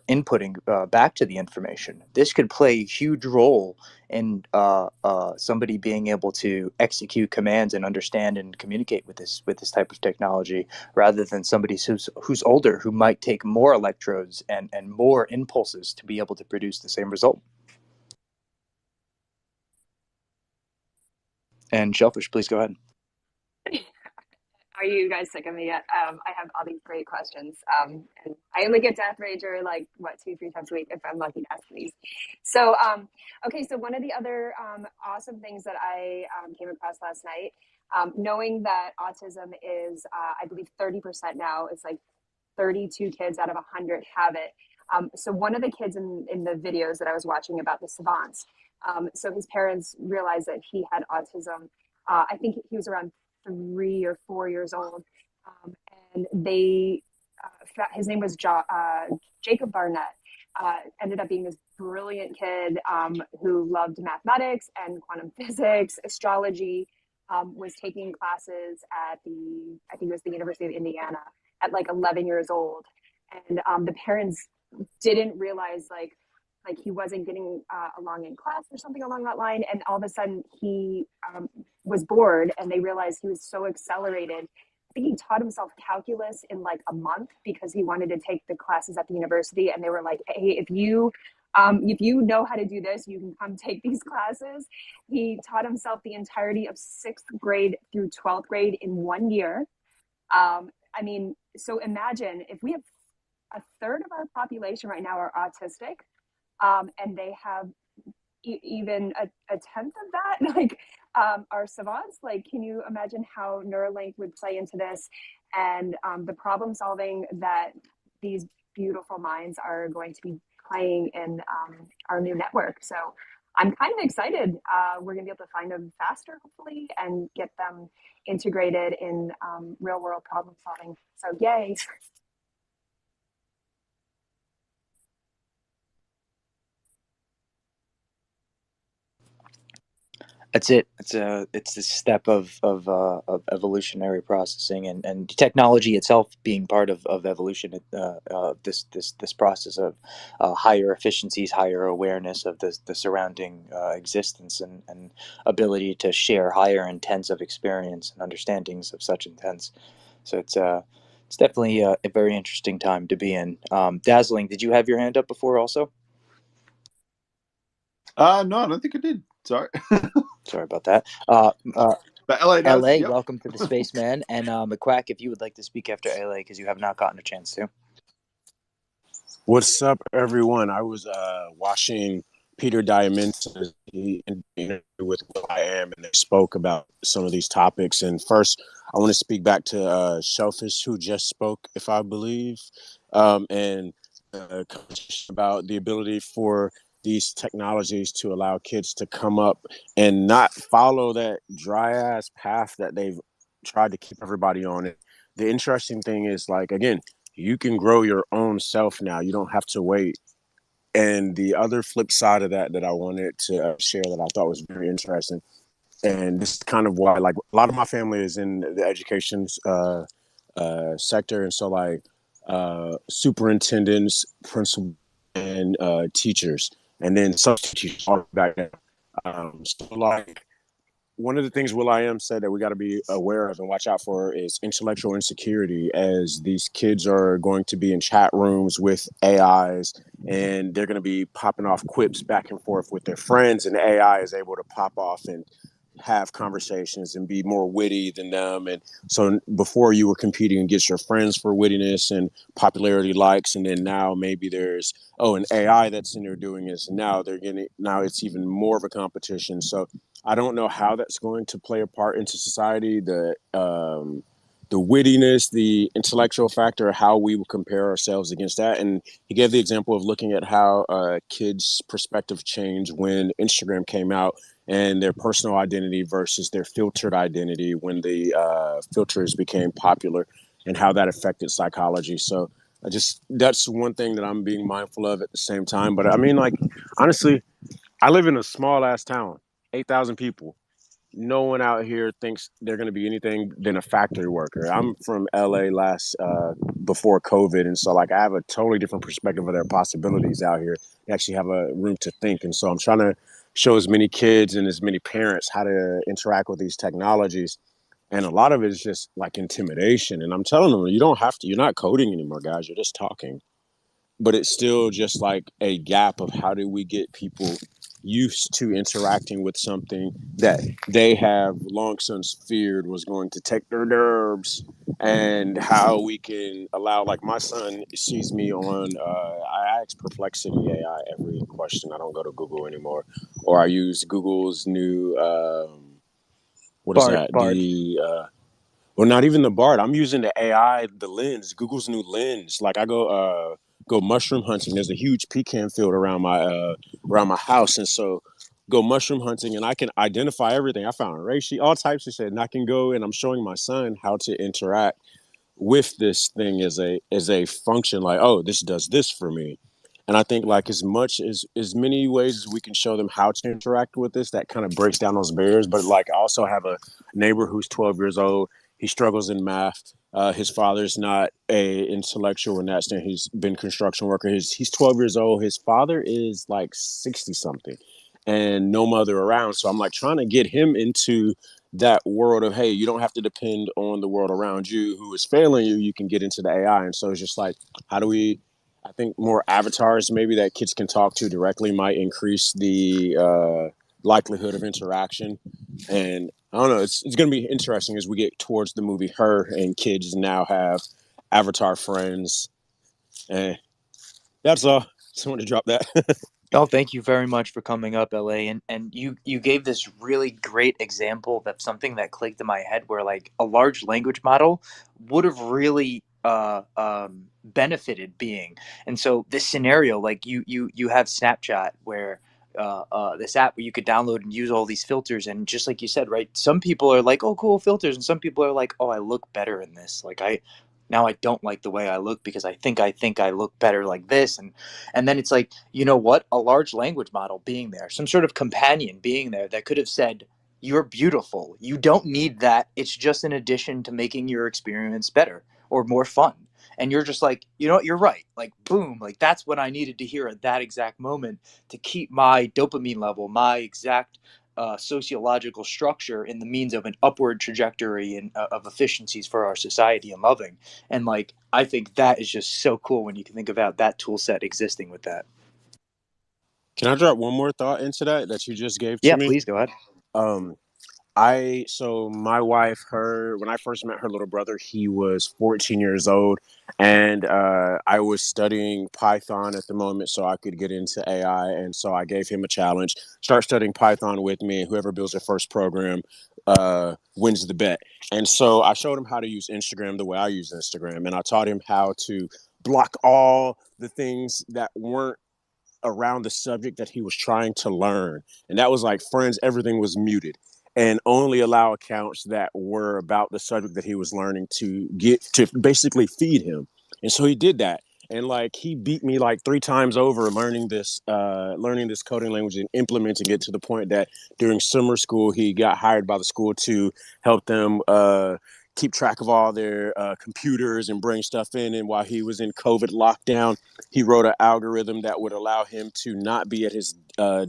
Speaker 1: inputting back to the information. This could play a huge role in somebody being able to execute commands and understand and communicate with this type of technology, rather than somebody who's older, who might take more electrodes and more impulses to be able to produce the same result. And Shellfish, please go ahead.
Speaker 4: Are you guys sick of me yet? I have all these great questions. And I only get Death Rager like, 2-3 times a week if I'm lucky to ask these. So, okay, so one of the other awesome things that I came across last night, knowing that autism is, I believe, 30% now, it's like 32 kids out of 100 have it. So one of the kids in the videos that I was watching about the savants, so his parents realized that he had autism. I think he was around 3 or 4 years old, and they his name was Jacob Barnett. Ended up being this brilliant kid who loved mathematics and quantum physics, astrology. Was taking classes at I think it was the University of Indiana at like 11 years old, and the parents didn't realize like he wasn't getting along in class or something along that line, and all of a sudden he was bored, and they realized he was so accelerated. I think he taught himself calculus in like a month because he wanted to take the classes at the university, and they were like, hey, if you know how to do this, you can come take these classes. He taught himself the entirety of 6th grade through 12th grade in 1 year. I mean, so imagine if we have a third of our population right now are autistic, and they have even a tenth of that, like our savants. Like, can you imagine how Neuralink would play into this, and the problem solving that these beautiful minds are going to be playing in our new network? So I'm kind of excited. We're going to be able to find them faster, hopefully, and get them integrated in real world problem solving. So yay.
Speaker 1: That's it. It's this step of evolutionary processing, and technology itself being part of evolution. This process of higher efficiencies, higher awareness of the surrounding existence, and ability to share higher intents of experience and understandings of such intents. So it's definitely a very interesting time to be in. Dazzling, did you have your hand up before also?
Speaker 3: No, I don't think I did. Sorry.
Speaker 1: Sorry about that.
Speaker 3: But LA does.
Speaker 1: LA,
Speaker 3: Yep.
Speaker 1: welcome to the Spaceman. And McQuack, if you would like to speak after LA, because you have not gotten a chance to.
Speaker 6: What's up, everyone? I was watching Peter Diamandis' interview with Will I Am, and they spoke about some of these topics. And first, I want to speak back to Shellfish, who just spoke, if I believe, and about the ability for these technologies to allow kids to come up and not follow that dry ass path that they've tried to keep everybody on. And the interesting thing is, like, again, you can grow your own self now. You don't have to wait. And the other flip side of that I wanted to share that I thought was very interesting, and this is kind of why, like, a lot of my family is in the education sector, and so like superintendents, principals, and teachers, and then substitute teachers all back there. So like, one of the things will.i.am said that we got to be aware of and watch out for is intellectual insecurity, as these kids are going to be in chat rooms with AIs, and they're going to be popping off quips back and forth with their friends, and the AI is able to pop off and have conversations and be more witty than them. And so before, you were competing against your friends for wittiness and popularity likes, and then now maybe there's an AI that's in there doing this, and now it's even more of a competition. So I don't know how that's going to play a part into society. The wittiness, the intellectual factor, how we will compare ourselves against that. And he gave the example of looking at how kids' perspective changed when Instagram came out, and their personal identity versus their filtered identity when the filters became popular, and how that affected psychology. So that's one thing that I'm being mindful of at the same time. But I mean, like, honestly, I live in a small ass town, 8,000 people. no one out here thinks they're going to be anything than a factory worker. I'm from LA before COVID, and so like I have a totally different perspective of their possibilities out here. They actually have a room to think, and so I'm trying to show as many kids and as many parents how to interact with these technologies. And a lot of it is just like intimidation. And I'm telling them, you don't have to. You're not coding anymore, guys. You're just talking. But it's still just like a gap of how do we get people used to interacting with something that they have long since feared was going to take their nerves, and how we can allow, like my son sees me on I ask Perplexity AI every question. I don't go to Google anymore, or I use Google's new what is that,
Speaker 1: Bard.
Speaker 6: well, not even the Bard. I'm using the AI, the lens, Google's new lens. Like I go mushroom hunting. There's a huge pecan field around my house, and so go mushroom hunting, and I can identify everything. I found reishi, all types of shit, and I can go and I'm showing my son how to interact with this thing as a function. Like, oh, this does this for me. And I think like as many ways as we can show them how to interact with this, that kind of breaks down those barriers. But like I also have a neighbor who's 12 years old. He struggles in math. His father's not a intellectual in that sense. He's been construction worker. He's 12 years old. His father is like 60 something and no mother around. So I'm like trying to get him into that world of, hey, you don't have to depend on the world around you who is failing you. You can get into the AI. And so it's just like, how do we, I think more avatars maybe that kids can talk to directly might increase the likelihood of interaction. And I don't know, it's going to be interesting as we get towards the movie Her, and kids now have avatar friends. And that's all. Just wanted to drop that.
Speaker 1: Oh, thank you very much for coming up, LA. And you gave this really great example of something that clicked in my head where like a large language model would have really benefited being. And so this scenario, like you have Snapchat where this app where you could download and use all these filters, and just like you said, right? Some people are like, oh, cool filters, and some people are like, oh, I look better in this. Like I don't like the way I look because I think I look better like this, and then it's like, you know what? A large language model being there, some sort of companion being there that could have said, you're beautiful. You don't need that. It's just an addition to making your experience better or more fun. And you're just like, you know what? You're right. Like, boom. Like, that's what I needed to hear at that exact moment to keep my dopamine level, my exact sociological structure in the means of an upward trajectory and of efficiencies for our society and loving. And like, I think that is just so cool when you can think about that tool set existing with that.
Speaker 6: Can I drop one more thought into that you just gave to
Speaker 1: Yeah,
Speaker 6: me?
Speaker 1: please go ahead.
Speaker 6: Um, so my wife, when I first met her little brother, he was 14 years old, and I was studying Python at the moment so I could get into AI. And so I gave him a challenge: start studying Python with me, and whoever builds their first program wins the bet. And so I showed him how to use Instagram the way I use Instagram, and I taught him how to block all the things that weren't around the subject that he was trying to learn. And that was like friends, everything was muted, and only allow accounts that were about the subject that he was learning to get to basically feed him. And so he did that. And like he beat me like 3 times over learning this coding language and implementing it, to the point that during summer school he got hired by the school to help them keep track of all their computers and bring stuff in. And while he was in COVID lockdown, he wrote an algorithm that would allow him to not be at his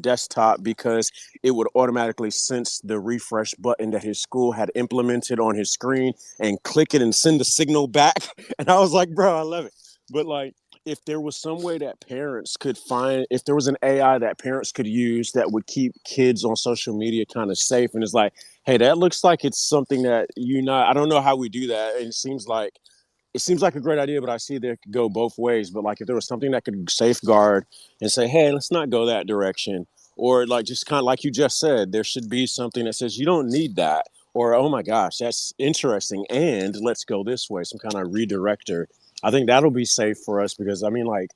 Speaker 6: desktop, because it would automatically sense the refresh button that his school had implemented on his screen and click it and send the signal back. And I was like, bro, I love it. But like, if there was some way that parents could find, if there was an AI that parents could use that would keep kids on social media kind of safe, and it's like, hey, that looks like it's something that I don't know how we do that. And it seems like a great idea, but I see that it could go both ways. But like, if there was something that could safeguard and say, hey, let's not go that direction, or like just kind of like you just said, there should be something that says you don't need that, or oh my gosh, that's interesting, and let's go this way, some kind of redirector. I think that'll be safe for us, because I mean, like,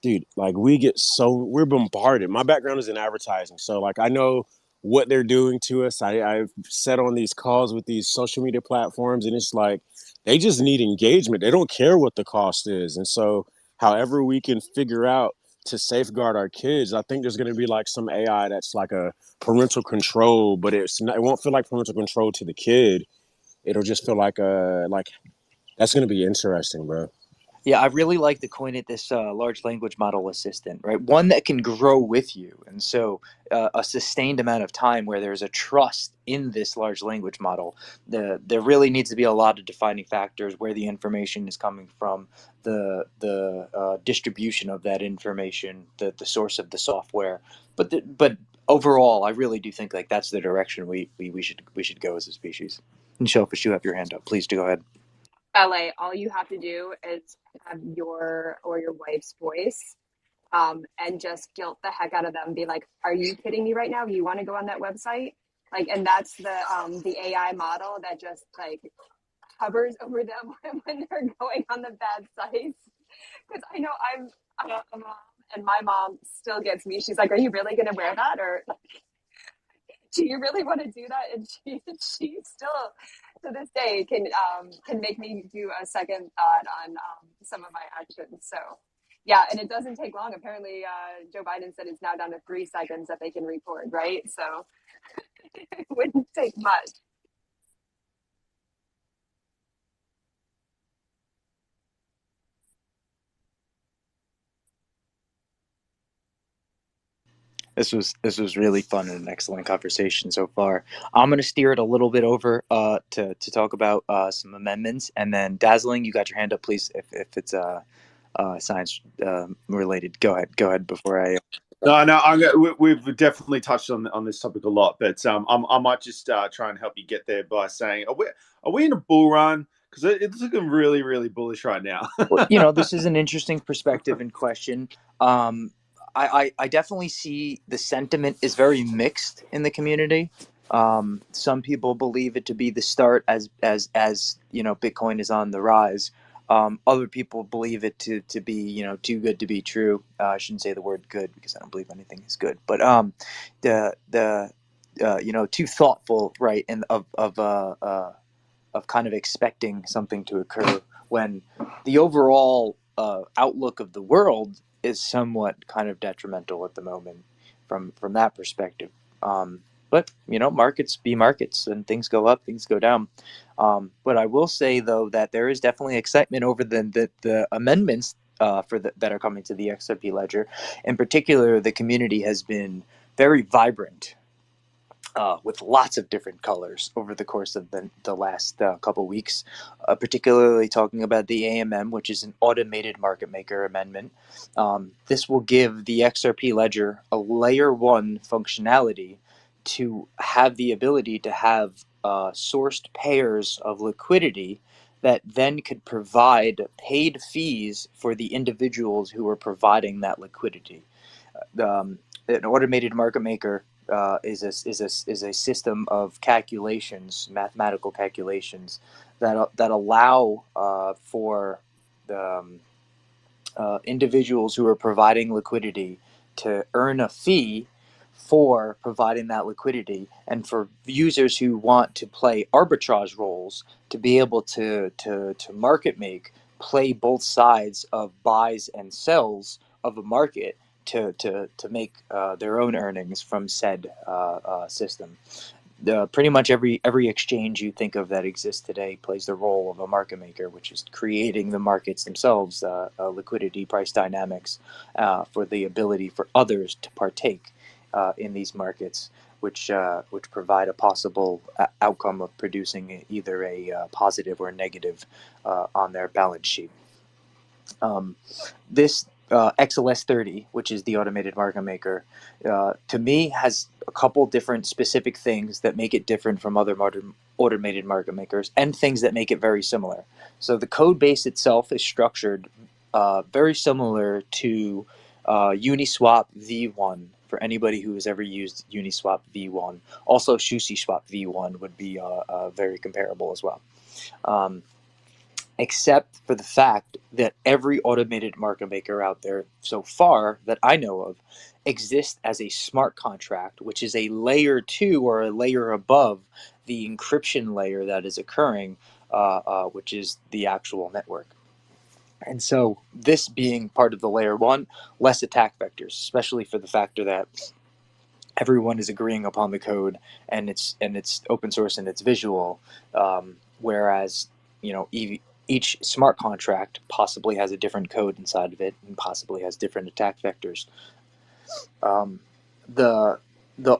Speaker 6: dude, like we're bombarded. My background is in advertising, so like I know what they're doing to us. I've sat on these calls with these social media platforms, and it's like they just need engagement. They don't care what the cost is, and so however we can figure out to safeguard our kids. I think there's going to be like some AI that's like a parental control, but it won't feel like parental control to the kid. It'll just feel like that's going to be interesting, bro.
Speaker 1: Yeah, I really like to coin it this large language model assistant, right? One that can grow with you. And so a sustained amount of time where there's a trust in this large language model. There really needs to be a lot of defining factors: where the information is coming from, the distribution of that information, the source of the software. But overall, I really do think like that's the direction we should go as a species. And Shellfish, you have your hand up. Please do go ahead.
Speaker 4: LA, all you have to do is have your or your wife's voice, and just guilt the heck out of them. Be like, "Are you kidding me right now? You want to go on that website?" Like, and that's the AI model that just like hovers over them when they're going on the bad sites. Because I know I'm a mom, and my mom still gets me. She's like, "Are you really going to wear that?" Or do you really want to do that? And she still to this day can make me do a second thought on some of my actions. So yeah, and it doesn't take long. Apparently, Joe Biden said it's now down to 3 seconds that they can record, right? So it wouldn't take much.
Speaker 1: This was really fun and an excellent conversation so far. I'm going to steer it a little bit over to talk about some amendments, and then Dazzling, you got your hand up, please. If it's science related, go ahead before I.
Speaker 3: No. We've definitely touched on this topic a lot, but I might just try and help you get there by saying, are we in a bull run? Because it's looking really, really bullish right now.
Speaker 1: Well, this is an interesting perspective and question. I definitely see the sentiment is very mixed in the community. Some people believe it to be the start as Bitcoin is on the rise. Other people believe it to be too good to be true. I shouldn't say the word good because I don't believe anything is good. But the too thoughtful, right? And of kind of expecting something to occur when the overall outlook of the world is somewhat kind of detrimental at the moment from that perspective. But markets be markets, and things go up, things go down. But I will say though that there is definitely excitement over the amendments that are coming to the XRP ledger. In particular, the community has been very vibrant with lots of different colors over the course of the last couple weeks, particularly talking about the AMM, which is an automated market maker amendment. This will give the XRP ledger a layer 1 functionality to have the ability to have sourced pairs of liquidity that then could provide paid fees for the individuals who are providing that liquidity. An automated market maker is a system of calculations, mathematical calculations that allow for the individuals who are providing liquidity to earn a fee for providing that liquidity, and for users who want to play arbitrage roles to be able to market make, play both sides of buys and sells of a market to make their own earnings from said system. Pretty much every exchange you think of that exists today plays the role of a market maker, which is creating the markets themselves, liquidity, price dynamics, for the ability for others to partake in these markets, which provide a possible outcome of producing either a positive or negative on their balance sheet. This XLS30, which is the automated market maker, to me has a couple different specific things that make it different from other automated market makers, and things that make it very similar. So the code base itself is structured very similar to Uniswap V1. For anybody who has ever used Uniswap V1, also SushiSwap V1 would be very comparable as well. Except for the fact that every automated market maker out there so far that I know of exists as a smart contract, which is a layer 2 or a layer above the encryption layer that is occurring, which is the actual network. And so this being part of the layer one, less attack vectors, especially for the factor that everyone is agreeing upon the code, and it's open source and it's visual, whereas each smart contract possibly has a different code inside of it and possibly has different attack vectors. The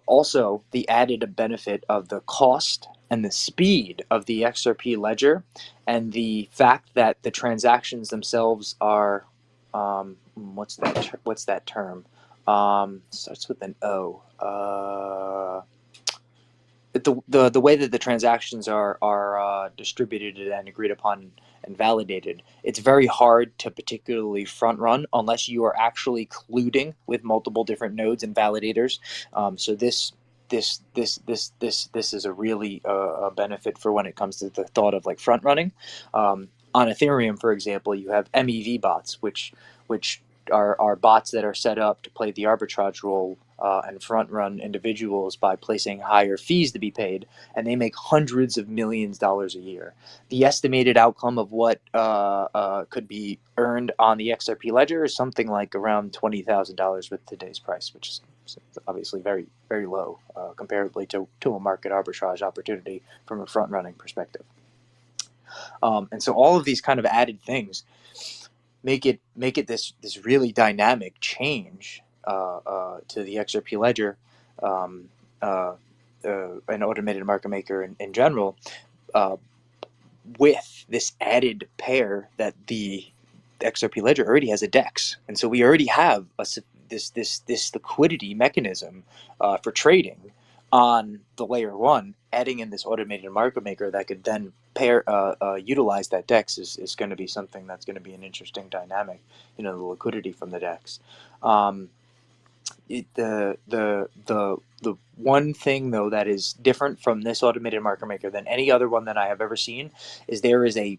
Speaker 1: also the added benefit of the cost and the speed of the XRP ledger, and the fact that the transactions themselves are what's that term? Starts with an O. The way that the transactions are distributed and agreed upon and validated, it's very hard to particularly front run unless you are actually colluding with multiple different nodes and validators. So this is a really a benefit for when it comes to the thought of like front running. On Ethereum, for example, you have MEV bots, which are bots that are set up to play the arbitrage role and front run individuals by placing higher fees to be paid, and they make hundreds of millions of dollars a year. The estimated outcome of what could be earned on the XRP ledger is something like around $20,000 with today's price, which is obviously very, very low comparatively to a market arbitrage opportunity from a front running perspective. And so all of these kind of added things make it this really dynamic change to the XRP ledger an automated market maker in general, with this added pair that the XRP ledger already has a DEX, and so we already have this liquidity mechanism for trading on the layer one. Adding in this automated market maker that could then utilize that DEX is going to be something that's going to be an interesting dynamic. The liquidity from the DEX. The one thing though that is different from this automated market maker than any other one that I have ever seen is there is a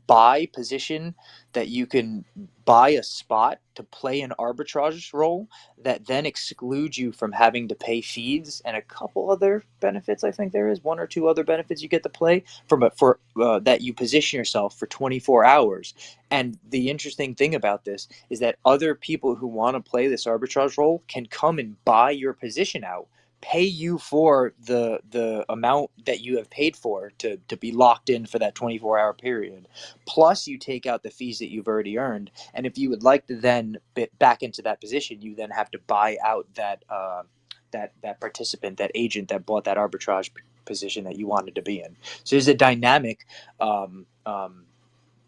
Speaker 1: buy position that you can buy a spot to play an arbitrage role that then excludes you from having to pay fees and a couple other benefits. I think there is one or two other benefits you get to play for that you position yourself for 24 hours. And the interesting thing about this is that other people who want to play this arbitrage role can come and buy your position out, pay you for the amount that you have paid for to be locked in for that 24-hour period, plus you take out the fees that you've already earned. And if you would like to then bit back into that position, you then have to buy out that that participant, that agent that bought that arbitrage position that you wanted to be in. So there's a dynamic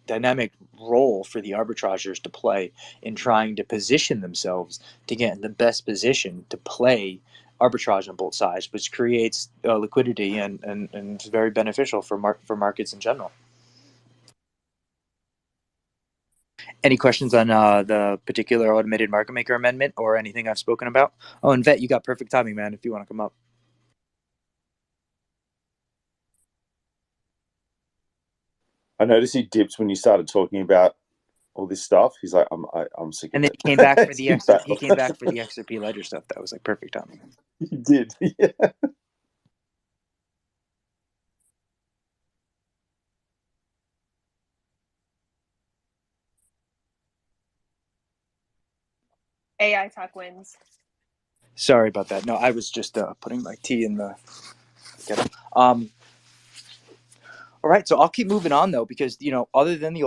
Speaker 1: dynamic role for the arbitrageurs to play in trying to position themselves to get in the best position to play arbitrage on both sides, which creates liquidity and is very beneficial for markets in general. Any questions on the particular automated market maker amendment or anything I've spoken about? Oh, and Vet, you got perfect timing, man, if you want to come up.
Speaker 3: I noticed he dipped when you started talking about all this stuff. He's like, I'm sick of
Speaker 1: and then
Speaker 3: it.
Speaker 1: he came back for the he came back for the XRP ledger stuff. That was like perfect timing.
Speaker 3: He did. Yeah.
Speaker 4: AI talk wins.
Speaker 1: Sorry about that. No, I was just putting my tea in the kettle. All right, so I'll keep moving on though, because other than the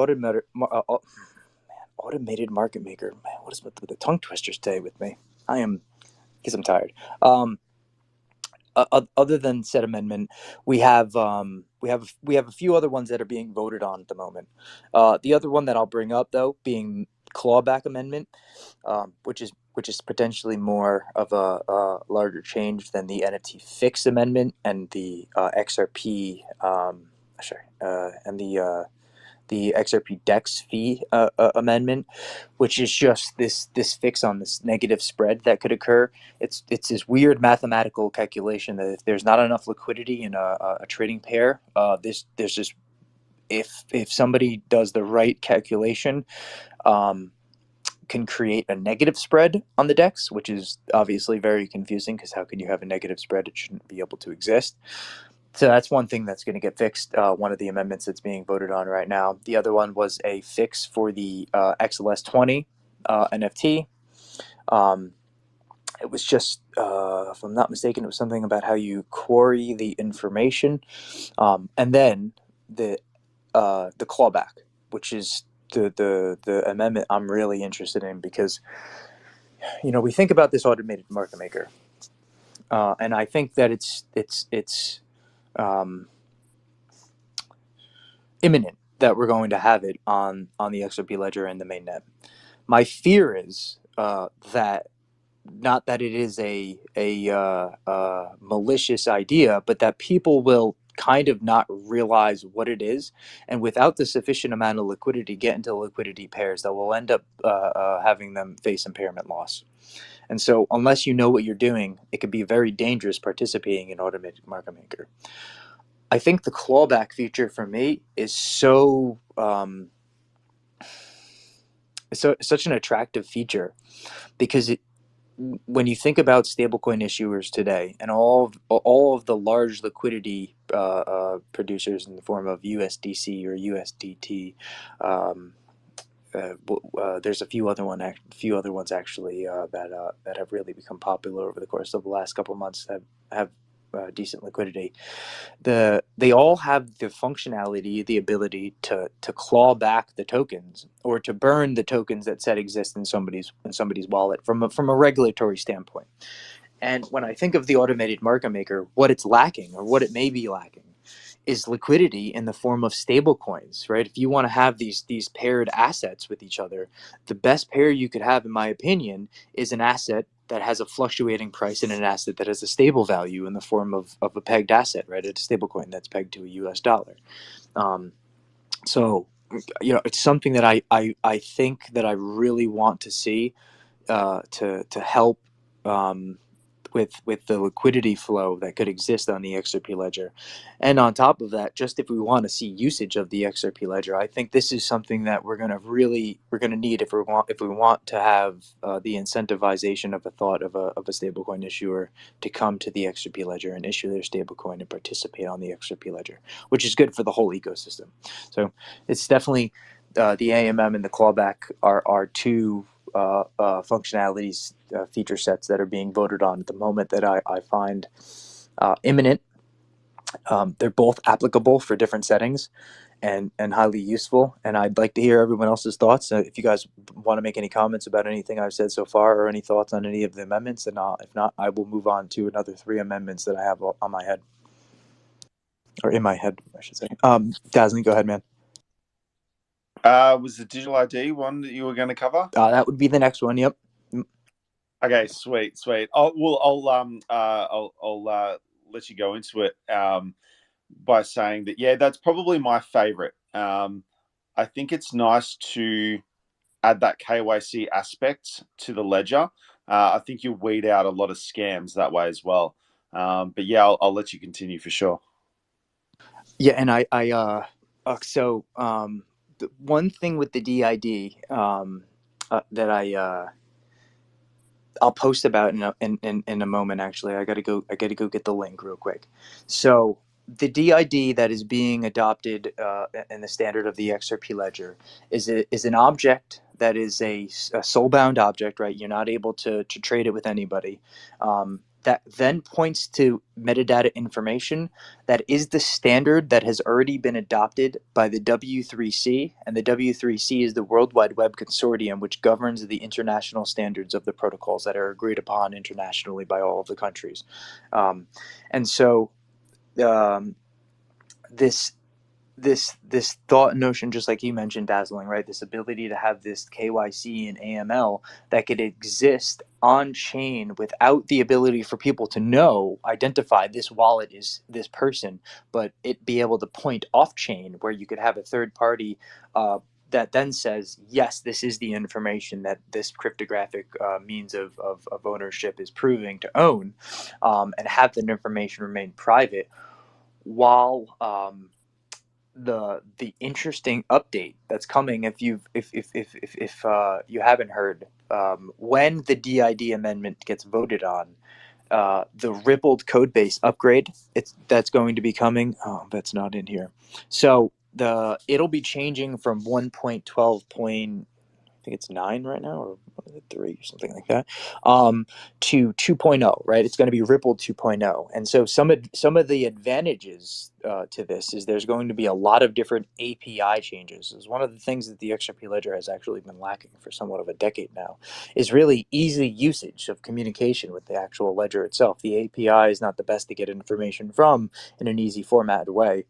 Speaker 1: automated market maker, man, what is with the tongue twisters today with me? Because I'm tired. Other than said amendment, we have a few other ones that are being voted on at the moment. The other one that I'll bring up though, being clawback amendment, which is potentially more of a larger change than the NFT fix amendment and the XRP and the XRP DEX fee amendment, which is just this fix on this negative spread that could occur. It's this weird mathematical calculation that if there's not enough liquidity in a trading pair, there's just if somebody does the right calculation, can create a negative spread on the DEX, which is obviously very confusing because how can you have a negative spread? It shouldn't be able to exist. So that's one thing that's going to get fixed. One of the amendments that's being voted on right now. The other one was a fix for the XLS20 NFT. It was just, if I'm not mistaken, it was something about how you query the information, and then the clawback, which is the amendment I'm really interested in, because we think about this automated market maker, and I think that it's um, imminent that we're going to have it on the XRP ledger and the mainnet. My fear is that not that it is a malicious idea, but that people will kind of not realize what it is, and without the sufficient amount of liquidity, get into liquidity pairs that will end up having them face impairment loss. And so, unless you know what you're doing, it could be very dangerous participating in automated market maker. I think the clawback feature for me is such an attractive feature, because when you think about stablecoin issuers today and all of the large liquidity producers in the form of USDC or USDT, there's a few other ones actually that have really become popular over the course of the last couple of months that have decent liquidity. They all have the functionality, the ability to claw back the tokens or to burn the tokens that said exist in somebody's wallet from a regulatory standpoint. And when I think of the automated market maker, what it's lacking, or what it may be lacking, is liquidity in the form of stable coins, right? If you want to have these paired assets with each other, the best pair you could have, in my opinion, is an asset that has a fluctuating price and an asset that has a stable value in the form of a pegged asset, right? A stable coin that's pegged to a US dollar. So, it's something that I think that I really want to see to help with the liquidity flow that could exist on the XRP ledger. And on top of that, just if we want to see usage of the XRP ledger, I think this is something that we're going to need if we want to have the incentivization of a thought of a stablecoin issuer to come to the XRP ledger and issue their stablecoin and participate on the XRP ledger, which is good for the whole ecosystem. So it's definitely the AMM and the clawback are two functionalities, feature sets that are being voted on at the moment that I find imminent. They're both applicable for different settings and highly useful. And I'd like to hear everyone else's thoughts. If you guys want to make any comments about anything I've said so far, or any thoughts on any of the amendments, and if not, I will move on to another 3 amendments that I have on my head, or in my head, I should say. Dazzling, go ahead, man.
Speaker 3: Was the digital ID one that you were going to cover?
Speaker 1: That would be the next one. Yep.
Speaker 3: Okay, sweet. I'll let you go into it by saying that, that's probably my favorite. I think it's nice to add that KYC aspect to the ledger. I think you weed out a lot of scams that way as well. But I'll let you continue for sure.
Speaker 1: Yeah, and so the one thing with the DID that I'll post about in a moment. Actually, I gotta go get the link real quick. So the DID that is being adopted in the standard of the XRP ledger is an object that is a soul-bound object, right? You're not able to trade it with anybody. That then points to metadata information that is the standard that has already been adopted by the W3C, and the W3C is the World Wide Web Consortium, which governs the international standards of the protocols that are agreed upon internationally by all of the countries. And so this thought notion, just like you mentioned, Dazzling, right? This ability to have this KYC and AML that could exist on chain without the ability for people to identify this wallet is this person, but it be able to point off chain where you could have a third party that then says, yes, this is the information that this cryptographic means of ownership is proving to own, and have that information remain private, while the interesting update that's coming, if you haven't heard, when the DID amendment gets voted on, the rippled code base upgrade. That's going to be coming. Oh, that's not in here. So it'll be changing from 1.12 point, I think it's 9 right now, or what is it, 3 or something like that, to 2.0, right? It's going to be rippled 2.0. And so some of the advantages to this is there's going to be a lot of different API changes. It's one of the things that the XRP Ledger has actually been lacking for somewhat of a decade now, is really easy usage of communication with the actual ledger itself. The API is not the best to get information from in an easy format way.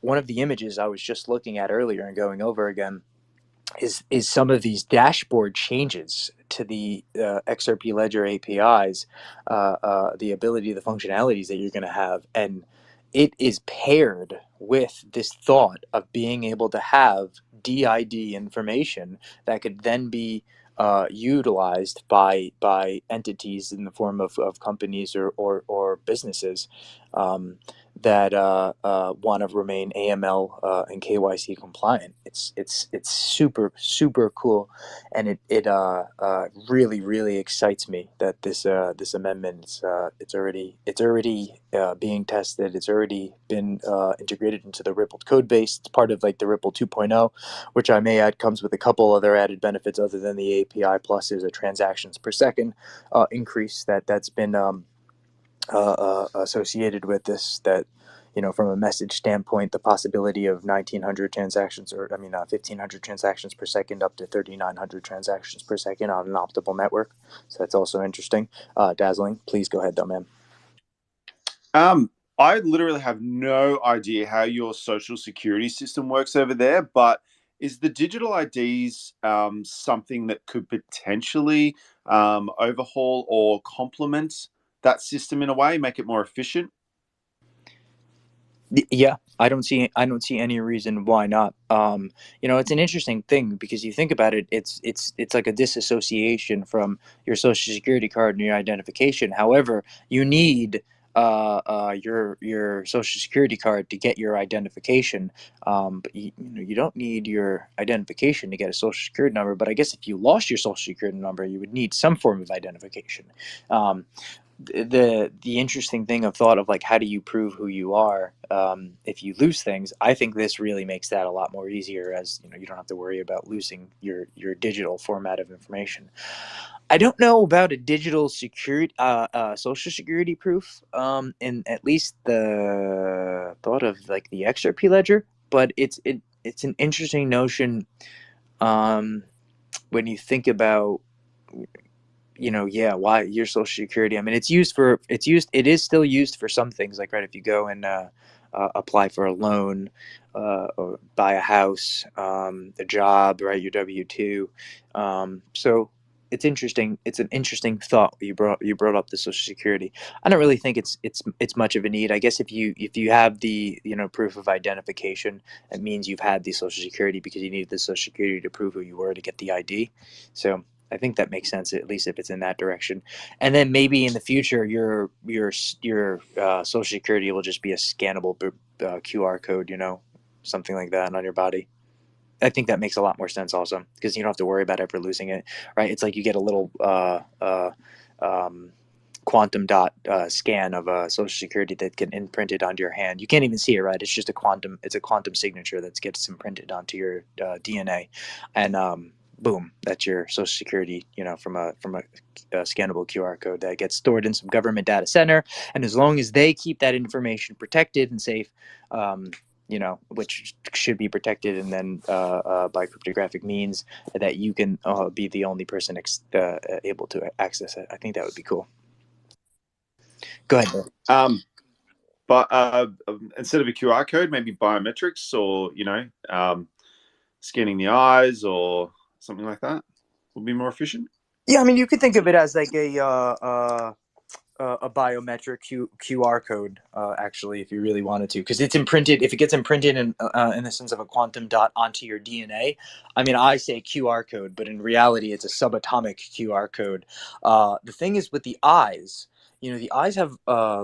Speaker 1: One of the images I was just looking at earlier and going over again is some of these dashboard changes to the XRP Ledger APIs, the ability, the functionalities that you're going to have, and it is paired with this thought of being able to have DID information that could then be utilized by entities in the form of companies or businesses. That want to remain AML and KYC compliant. It's super cool, and it really excites me that this amendment it's already being tested. It's already been integrated into the Ripple code base. It's part of like the Ripple 2.0, which I may add comes with a couple other added benefits other than the API. Plus, there's a transactions per second increase that's been associated with this, that from a message standpoint, the possibility of 1900 transactions, or 1500 transactions per second up to 3900 transactions per second on an optimal network. So that's also interesting. Dazzling, please go ahead though, man.
Speaker 3: I literally have no idea how your social security system works over there, but is the digital IDs something that could potentially overhaul or complement that system in a way, make it more efficient?
Speaker 1: Yeah, I don't see any reason why not. It's an interesting thing because you think about it, it's like a disassociation from your social security card and your identification. However, you need your social security card to get your identification. But you don't need your identification to get a social security number. But I guess if you lost your social security number, you would need some form of identification. Um, the interesting thing of thought of like, how do you prove who you are if you lose things? I think this really makes that a lot more easier, as you don't have to worry about losing your digital format of information. I don't know about a digital security social security proof, in at least the thought of like the XRP ledger, but it's an interesting notion when you think about yeah, why your social security. I mean, it is still used for some things, like, right, if you go and apply for a loan, or buy a house, a job, right, your W-2. So it's interesting. It's an interesting thought. You brought up the social security. I don't really think it's much of a need. I guess if you have the proof of identification, it means you've had the social security because you needed the social security to prove who you were to get the ID. So I think that makes sense, at least if it's in that direction. And then maybe in the future, your social security will just be a scannable QR code, something like that on your body. I think that makes a lot more sense also, because you don't have to worry about ever losing it, right? It's like you get a little quantum dot scan of social security that get imprinted onto your hand. You can't even see it, right? It's a quantum signature that gets imprinted onto your DNA, and boom, that's your social security, from a scannable QR code that gets stored in some government data center. And as long as they keep that information protected and safe, which should be protected, and then by cryptographic means, that you can be the only person able to access it. I think that would be cool. Go ahead.
Speaker 3: But instead of a QR code, maybe biometrics, or scanning the eyes or something like that would be more efficient.
Speaker 1: Yeah, I mean, you could think of it as like a biometric QR code, actually, if you really wanted to, because it's imprinted. If it gets imprinted in the sense of a quantum dot onto your DNA, I mean, I say QR code, but in reality, it's a subatomic QR code. The thing is with the eyes, the eyes have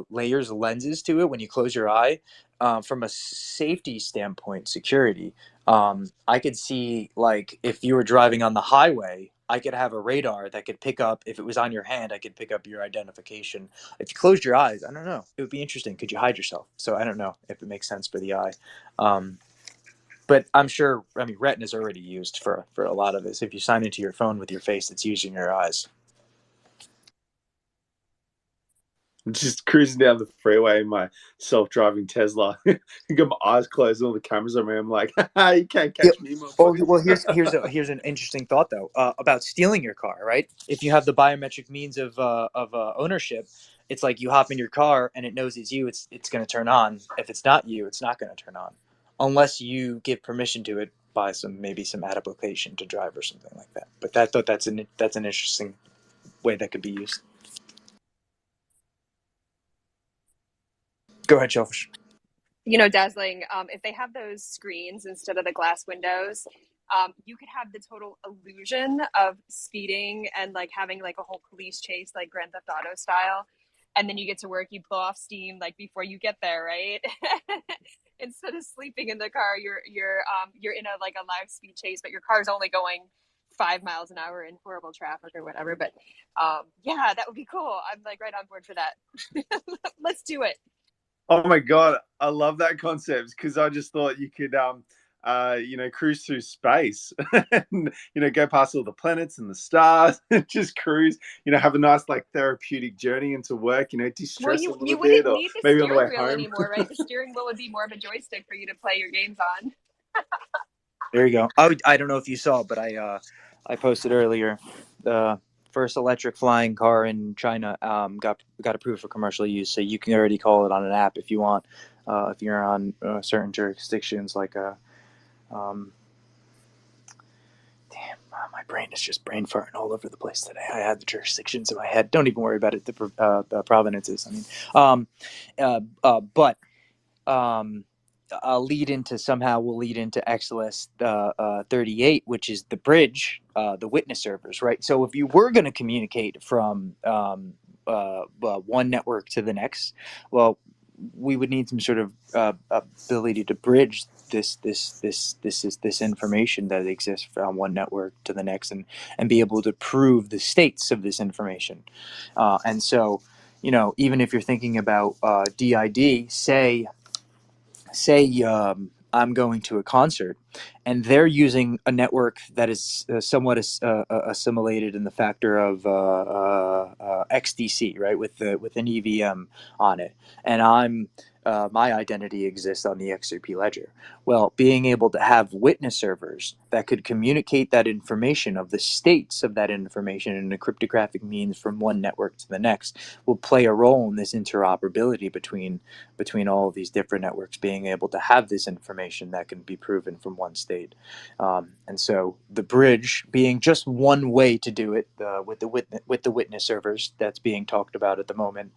Speaker 1: layers, lenses to it when you close your eye. From a safety standpoint, security, I could see, like, if you were driving on the highway, I could have a radar that could pick up, if it was on your hand, I could pick up your identification. If you closed your eyes, I don't know. It would be interesting. Could you hide yourself? So I don't know if it makes sense for the eye. But I'm sure, I mean, Retina is already used for a lot of this. If you sign into your phone with your face, it's using your eyes.
Speaker 3: Just cruising down the freeway in my self-driving Tesla. Got my eyes closed, all the cameras on me. I'm like, you can't
Speaker 1: Yeah.
Speaker 3: catch me,
Speaker 1: Oh,
Speaker 3: motherfucker.
Speaker 1: well, here's an interesting thought though, about stealing your car. Right? If you have the biometric means of ownership, it's like you hop in your car and it knows it's you. It's going to turn on. If it's not you, it's not going to turn on, unless you give permission to it by maybe some application to drive or something like that. But that's an interesting way that could be used. Go ahead, Shellfish.
Speaker 4: Dazzling, if they have those screens instead of the glass windows, you could have the total illusion of speeding and like having like a whole police chase, like Grand Theft Auto style. And then you get to work, you blow off steam like before you get there, right? Instead of sleeping in the car, you're in a live speed chase, but your car's only going 5 miles an hour in horrible traffic or whatever. But yeah, that would be cool. I'm like right on board for that. Let's do it.
Speaker 3: Oh my god, I love that concept because I just thought you could cruise through space and go past all the planets and the stars and just cruise, have a nice like therapeutic journey into work,
Speaker 4: Well,
Speaker 3: de-stress a
Speaker 4: you
Speaker 3: little bit,
Speaker 4: wouldn't
Speaker 3: or
Speaker 4: need the
Speaker 3: maybe on the way
Speaker 4: steering wheel
Speaker 3: home.
Speaker 4: anymore, right? The steering wheel would be more of a joystick for you to play your games on.
Speaker 1: There you go. I don't know if you saw, but I posted earlier the first electric flying car in China got approved for commercial use. So you can already call it on an app if you want. If you're on certain jurisdictions, like um, damn, my brain is just brain farting all over the place today. I had the jurisdictions in my head. Don't even worry about it. The provenances. I mean, but lead into somehow will lead into XLS 38, which is the bridge, the witness servers, right? So if you were going to communicate from one network to the next, well, we would need some sort of ability to bridge this information that exists from one network to the next, and be able to prove the states of this information. And so, even if you're thinking about DID, say I'm going to a concert, and they're using a network that is somewhat assimilated in the factor of XDC, right, with an EVM on it, and my identity exists on the XRP ledger. Well, being able to have witness servers that could communicate that information of the states of that information in a cryptographic means from one network to the next will play a role in this interoperability between all of these different networks, being able to have this information that can be proven from one state. And so the bridge being just one way to do it, with the witness servers that's being talked about at the moment,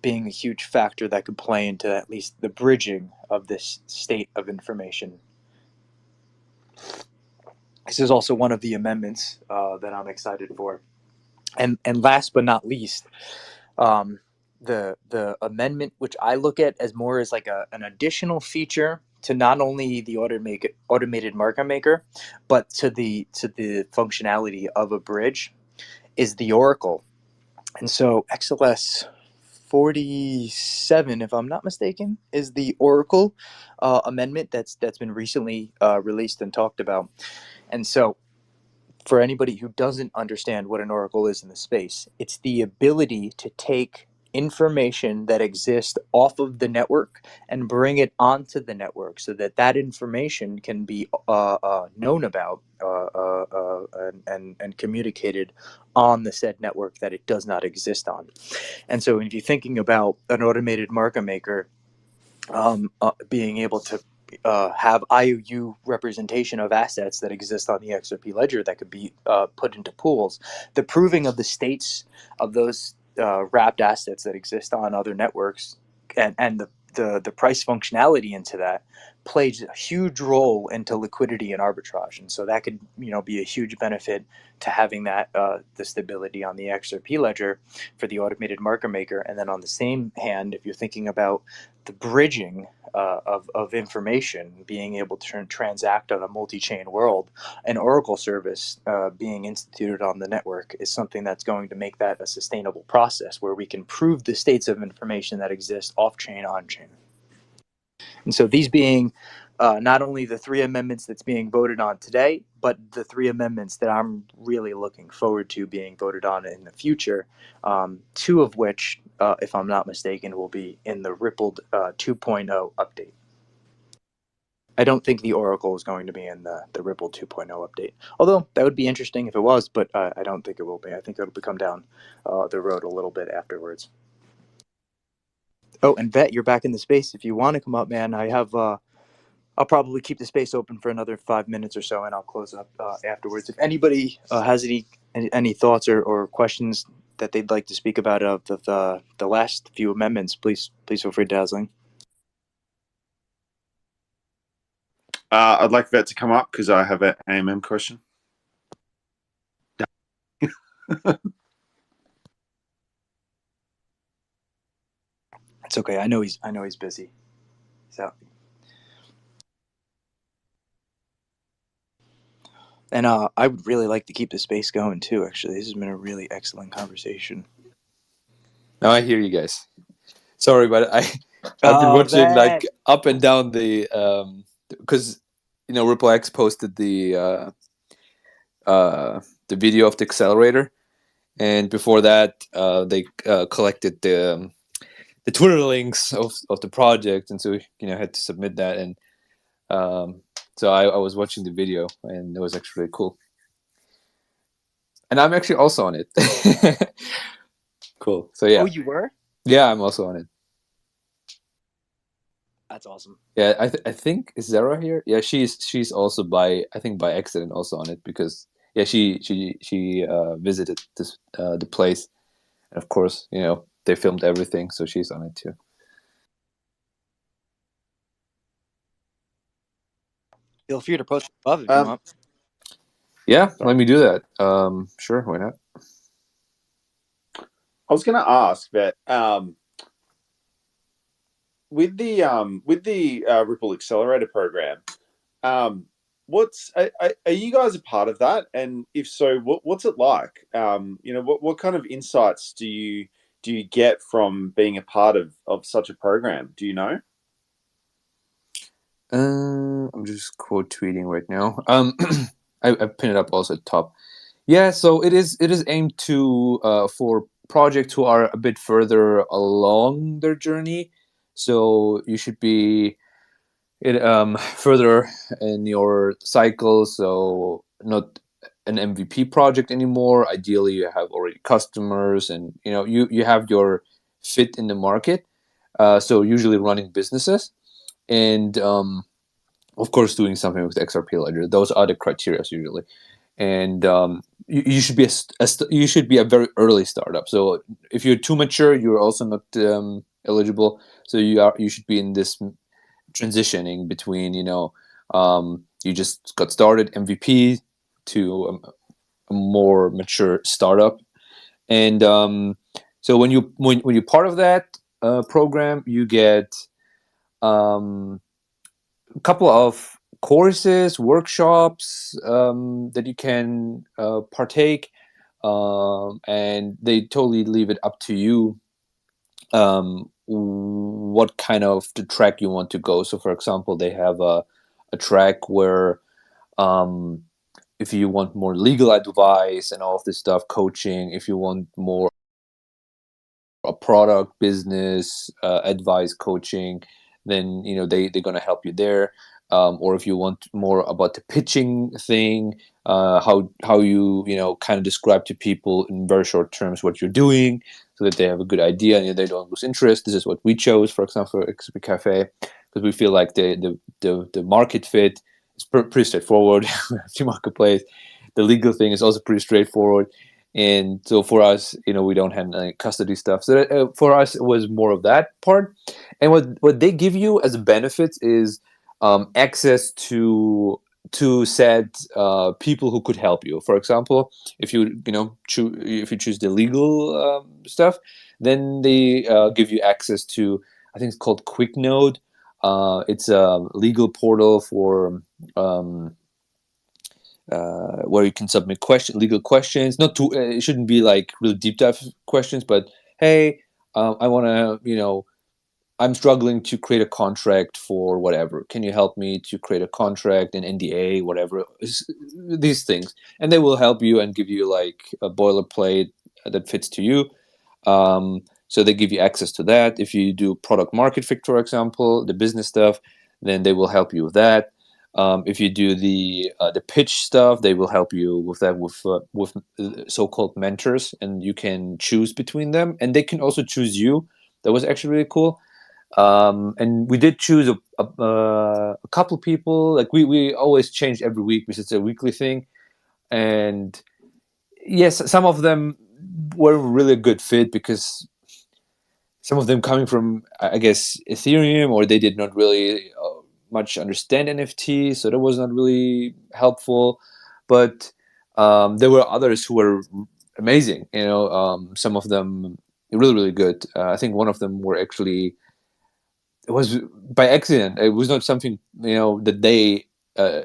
Speaker 1: being a huge factor that could play into at least the bridging of this state of information. This is also one of the amendments that I'm excited for. And last but not least, the amendment, which I look at as more as like an additional feature to not only the automated market maker, but to the functionality of a bridge, is the Oracle. And so XLS 47, if I'm not mistaken, is the Oracle amendment that's been recently released and talked about. And so, for anybody who doesn't understand what an oracle is in the space, it's the ability to take information that exists off of the network and bring it onto the network, so that that information can be known about and communicated on the said network that it does not exist on. And so, if you're thinking about an automated market maker being able to have IOU representation of assets that exist on the XRP ledger that could be put into pools, the proving of the states of those wrapped assets that exist on other networks, and the price functionality into that plays a huge role into liquidity and arbitrage, and so that could be a huge benefit to having that the stability on the XRP ledger for the automated market maker. And then on the same hand, if you're thinking about the bridging of information, being able to transact on a multi-chain world, an Oracle service being instituted on the network is something that's going to make that a sustainable process where we can prove the states of information that exist off-chain, on-chain. And so these being not only the 3 amendments that's being voted on today, but the 3 amendments that I'm really looking forward to being voted on in the future, 2 of which, if I'm not mistaken, will be in the Rippled 2.0 update. I don't think the Oracle is going to be in the Ripple 2.0 update, although that would be interesting if it was, but I don't think it will be. I think it'll come down the road a little bit afterwards. Oh, and Vet, you're back in the space. If you want to come up, man, I have. I'll probably keep the space open for another 5 minutes or so, and I'll close up afterwards. If anybody has any thoughts or questions that they'd like to speak about of the last few amendments, please feel free, Dazzling.
Speaker 3: I'd like Vet to come up because I have an AMM question.
Speaker 1: It's okay. I know he's busy. So, and I would really like to keep the space going too. Actually, this has been a really excellent conversation.
Speaker 7: No, I hear you guys. Sorry, but I've been watching like up and down the because Ripple X posted the video of the accelerator, and before that they collected the Twitter links of the project, and so had to submit that, and so I was watching the video, and it was actually really cool, and I'm actually also on it. Cool. So yeah.
Speaker 1: Oh, you were?
Speaker 7: Yeah, I'm also on it.
Speaker 1: That's awesome.
Speaker 7: Yeah, I think, is Zara here? Yeah, she's also by accident also on it, because she visited this the place, and of course they filmed everything, so she's on it too.
Speaker 1: Feel free to post above if you want.
Speaker 7: Yeah, let me do that. Sure, why not?
Speaker 3: I was going to ask that with the Ripple Accelerator program, are you guys a part of that? And if so, what's it like? What kind of insights do you get from being a part of such a program? Do you know?
Speaker 7: I'm just quote tweeting right now. I pinned it up also at top. Yeah, so it is aimed to for projects who are a bit further along their journey. So you should be further in your cycle. So not an MVP project anymore. Ideally, you have already customers, and you have your fit in the market. So usually running businesses, and of course doing something with XRP Ledger. Those are the criteria usually. And you should be a very early startup. So if you're too mature, you're also not eligible. So you should be in this transitioning between you just got started MVP to a more mature startup. And so when you're part of that program, you get a couple of courses, workshops that you can partake, and they totally leave it up to you what kind of the track you want to go. So, for example, they have a track where if you want more legal advice and all of this stuff, coaching, if you want more a product business advice coaching, then they're going to help you there. Or if you want more about the pitching thing, how you kind of describe to people in very short terms what you're doing, so that they have a good idea and they don't lose interest. This is what we chose, for example, for XP Cafe, because we feel like the market fit is pretty straightforward. The marketplace, the legal thing is also pretty straightforward. And so for us, we don't have any custody stuff. So for us, it was more of that part. And what they give you as benefits is access to said people who could help you. For example, if you choose the legal stuff, then they give you access to, I think it's called QuickNode. It's a legal portal for where you can submit legal questions. Not too, it shouldn't be like really deep dive questions, but hey, I want to, I'm struggling to create a contract for whatever. Can you help me to create a contract, an NDA, whatever, these things? And they will help you and give you like a boilerplate that fits to you. So they give you access to that. If you do product market fit, for example, the business stuff, then they will help you with that. If you do the pitch stuff, they will help you with that with so-called mentors, and you can choose between them, and they can also choose you. That was actually really cool. And we did choose a couple people. Like we always change every week because it's a weekly thing. And yes, some of them were really a good fit because some of them coming from, I guess, Ethereum, or they did not really much understand NFT, so that was not really helpful. But there were others who were amazing. Some of them really, really good. I think one of them were actually, it was by accident. It was not something that they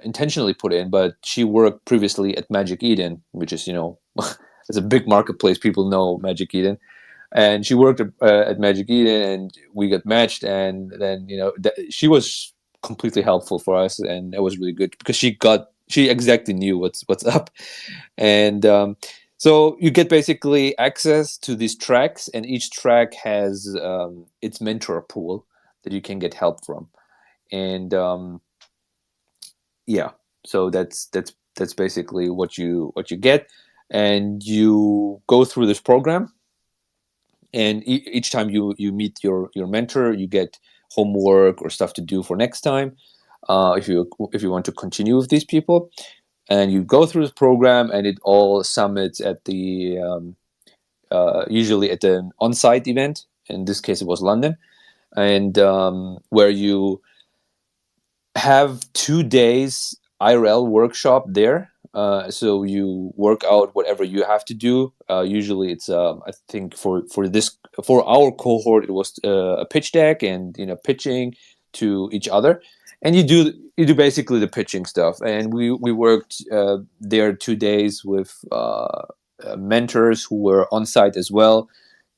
Speaker 7: intentionally put in, but she worked previously at Magic Eden, which is it's a big marketplace. People know Magic Eden, and she worked at Magic Eden, and we got matched. And then she was completely helpful for us, and it was really good because she exactly knew what's up. And so you get basically access to these tracks, and each track has its mentor pool that you can get help from. And yeah, so that's basically what you get. And you go through this program, and each time you meet your mentor, you get homework or stuff to do for next time, if you want to continue with these people. And you go through this program, and it all summits at the usually at an on-site event. In this case, it was London, and where you have 2 days IRL workshop there. So you work out whatever you have to do. Usually, it's I think for our cohort, it was a pitch deck and pitching to each other, and you do basically the pitching stuff. And we worked there 2 days with mentors who were on site as well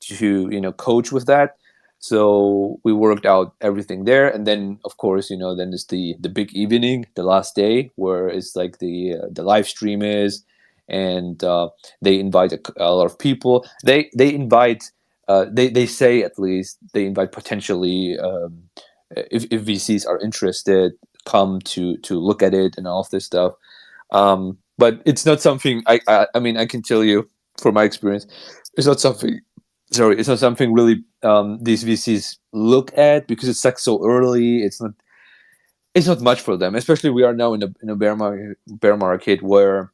Speaker 7: to coach with that. So we worked out everything there, and then of course then there's the big evening, the last day, where it's like the live stream is, and they invite a lot of people. They invite they say at least they invite potentially if VCs are interested, come to look at it and all of this stuff. But it's not something I mean I can tell you from my experience, it's not something. Sorry, it's not something really these VCs look at because it's like so early. It's not much for them. Especially we are now in a bear market where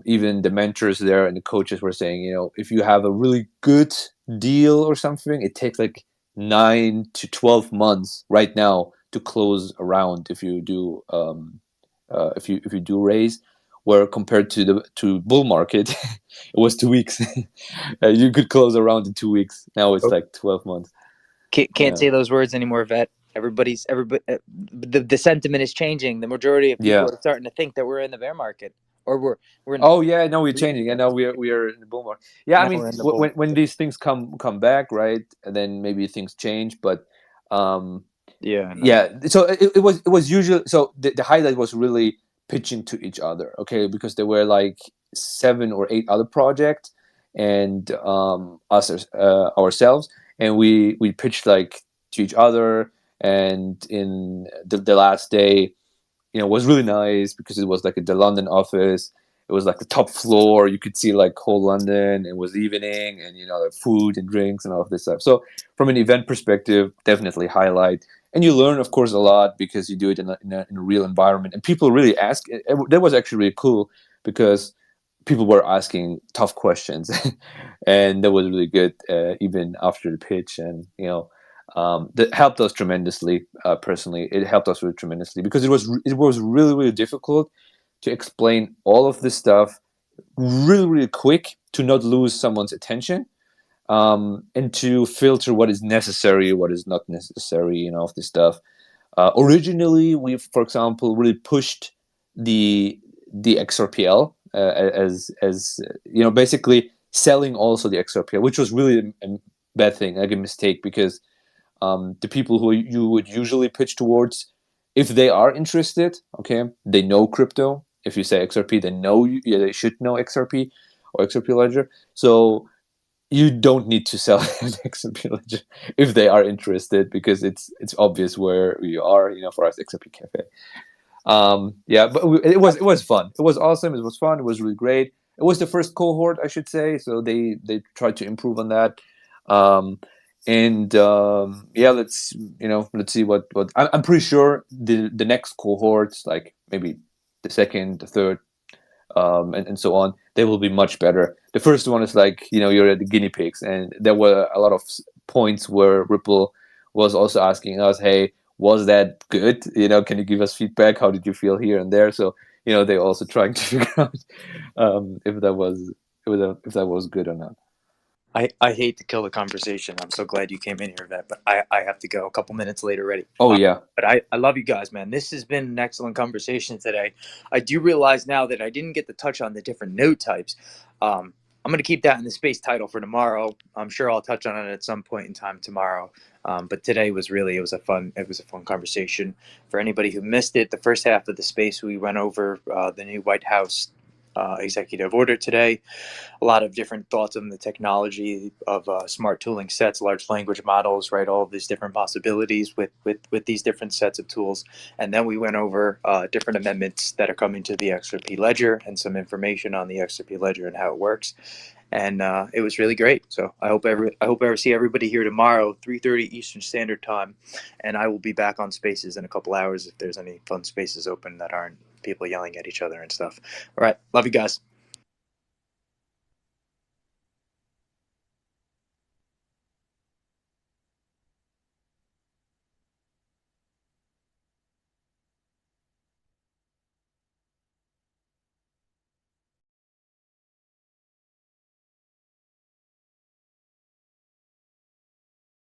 Speaker 7: even the mentors there and the coaches were saying, if you have a really good deal or something, it takes like 9 to 12 months right now to close a round if you do if you do raise. Where compared to bull market, it was 2 weeks. You could close around in 2 weeks. Now it's like 12 months.
Speaker 8: Can't say those words anymore, Vet. Everybody, the sentiment is changing. The majority of people are starting to think that we're in the bear market, or we're in.
Speaker 7: Oh yeah, no, we're changing, and now we are in the bull market. Yeah, I mean, when these things come back, right, and then maybe things change, but yeah. So it was usually, so the highlight was really pitching to each other, okay, because there were like 7 or 8 other projects, and us ourselves, and we pitched like to each other. And in the last day, was really nice because it was like at the London office. It was like the top floor. You could see like whole London. It was evening, and like food and drinks and all of this stuff. So from an event perspective, definitely highlight. And you learn, of course, a lot because you do it in a real environment. And people really ask. That was actually really cool because people were asking tough questions, and that was really good even after the pitch. And That helped us tremendously. Personally, it helped us really tremendously because it was really, really difficult to explain all of this stuff really, really quick to not lose someone's attention, and to filter what is necessary, what is not necessary, of this stuff. Originally, we've, for example, really pushed the XRPL, as basically selling also the XRPL, which was really a bad thing, like a mistake, because the people who you would usually pitch towards, if they are interested, okay, they know crypto. If you say XRP, they know they should know XRP or XRP Ledger. So you don't need to sell an XRP Ledger if they are interested, because it's obvious where you are. For us, XRP Cafe. Yeah, but it was fun. It was awesome. It was fun. It was really great. It was the first cohort, I should say. So they tried to improve on that. And yeah, let's see what I'm pretty sure the next cohorts, like maybe the second, the third, and so on, they will be much better. The first one is like, you're at the guinea pigs, and there were a lot of points where Ripple was also asking us, hey, was that good? Can you give us feedback? How did you feel here and there? So they're also trying to figure out if that was good or not.
Speaker 1: I hate to kill the conversation. I'm so glad you came in here, Vet, but I have to go a couple minutes late already.
Speaker 7: Oh, yeah.
Speaker 1: But I love you guys, man. This has been an excellent conversation today. I do realize now that I didn't get to touch on the different node types. I'm going to keep that in the space title for tomorrow. I'm sure I'll touch on it at some point in time tomorrow. But today was a fun conversation. For anybody who missed it, the first half of the space, we went over the new White House executive order today. A lot of different thoughts on the technology of smart tooling sets, large language models, right? All of these different possibilities with these different sets of tools. And then we went over different amendments that are coming to the XRP Ledger and some information on the XRP Ledger and how it works. And it was really great. So I hope I see everybody here tomorrow, 3:30 Eastern Standard Time, and I will be back on Spaces in a couple hours if there's any fun spaces open that aren't people yelling at each other and stuff. All right, love you guys.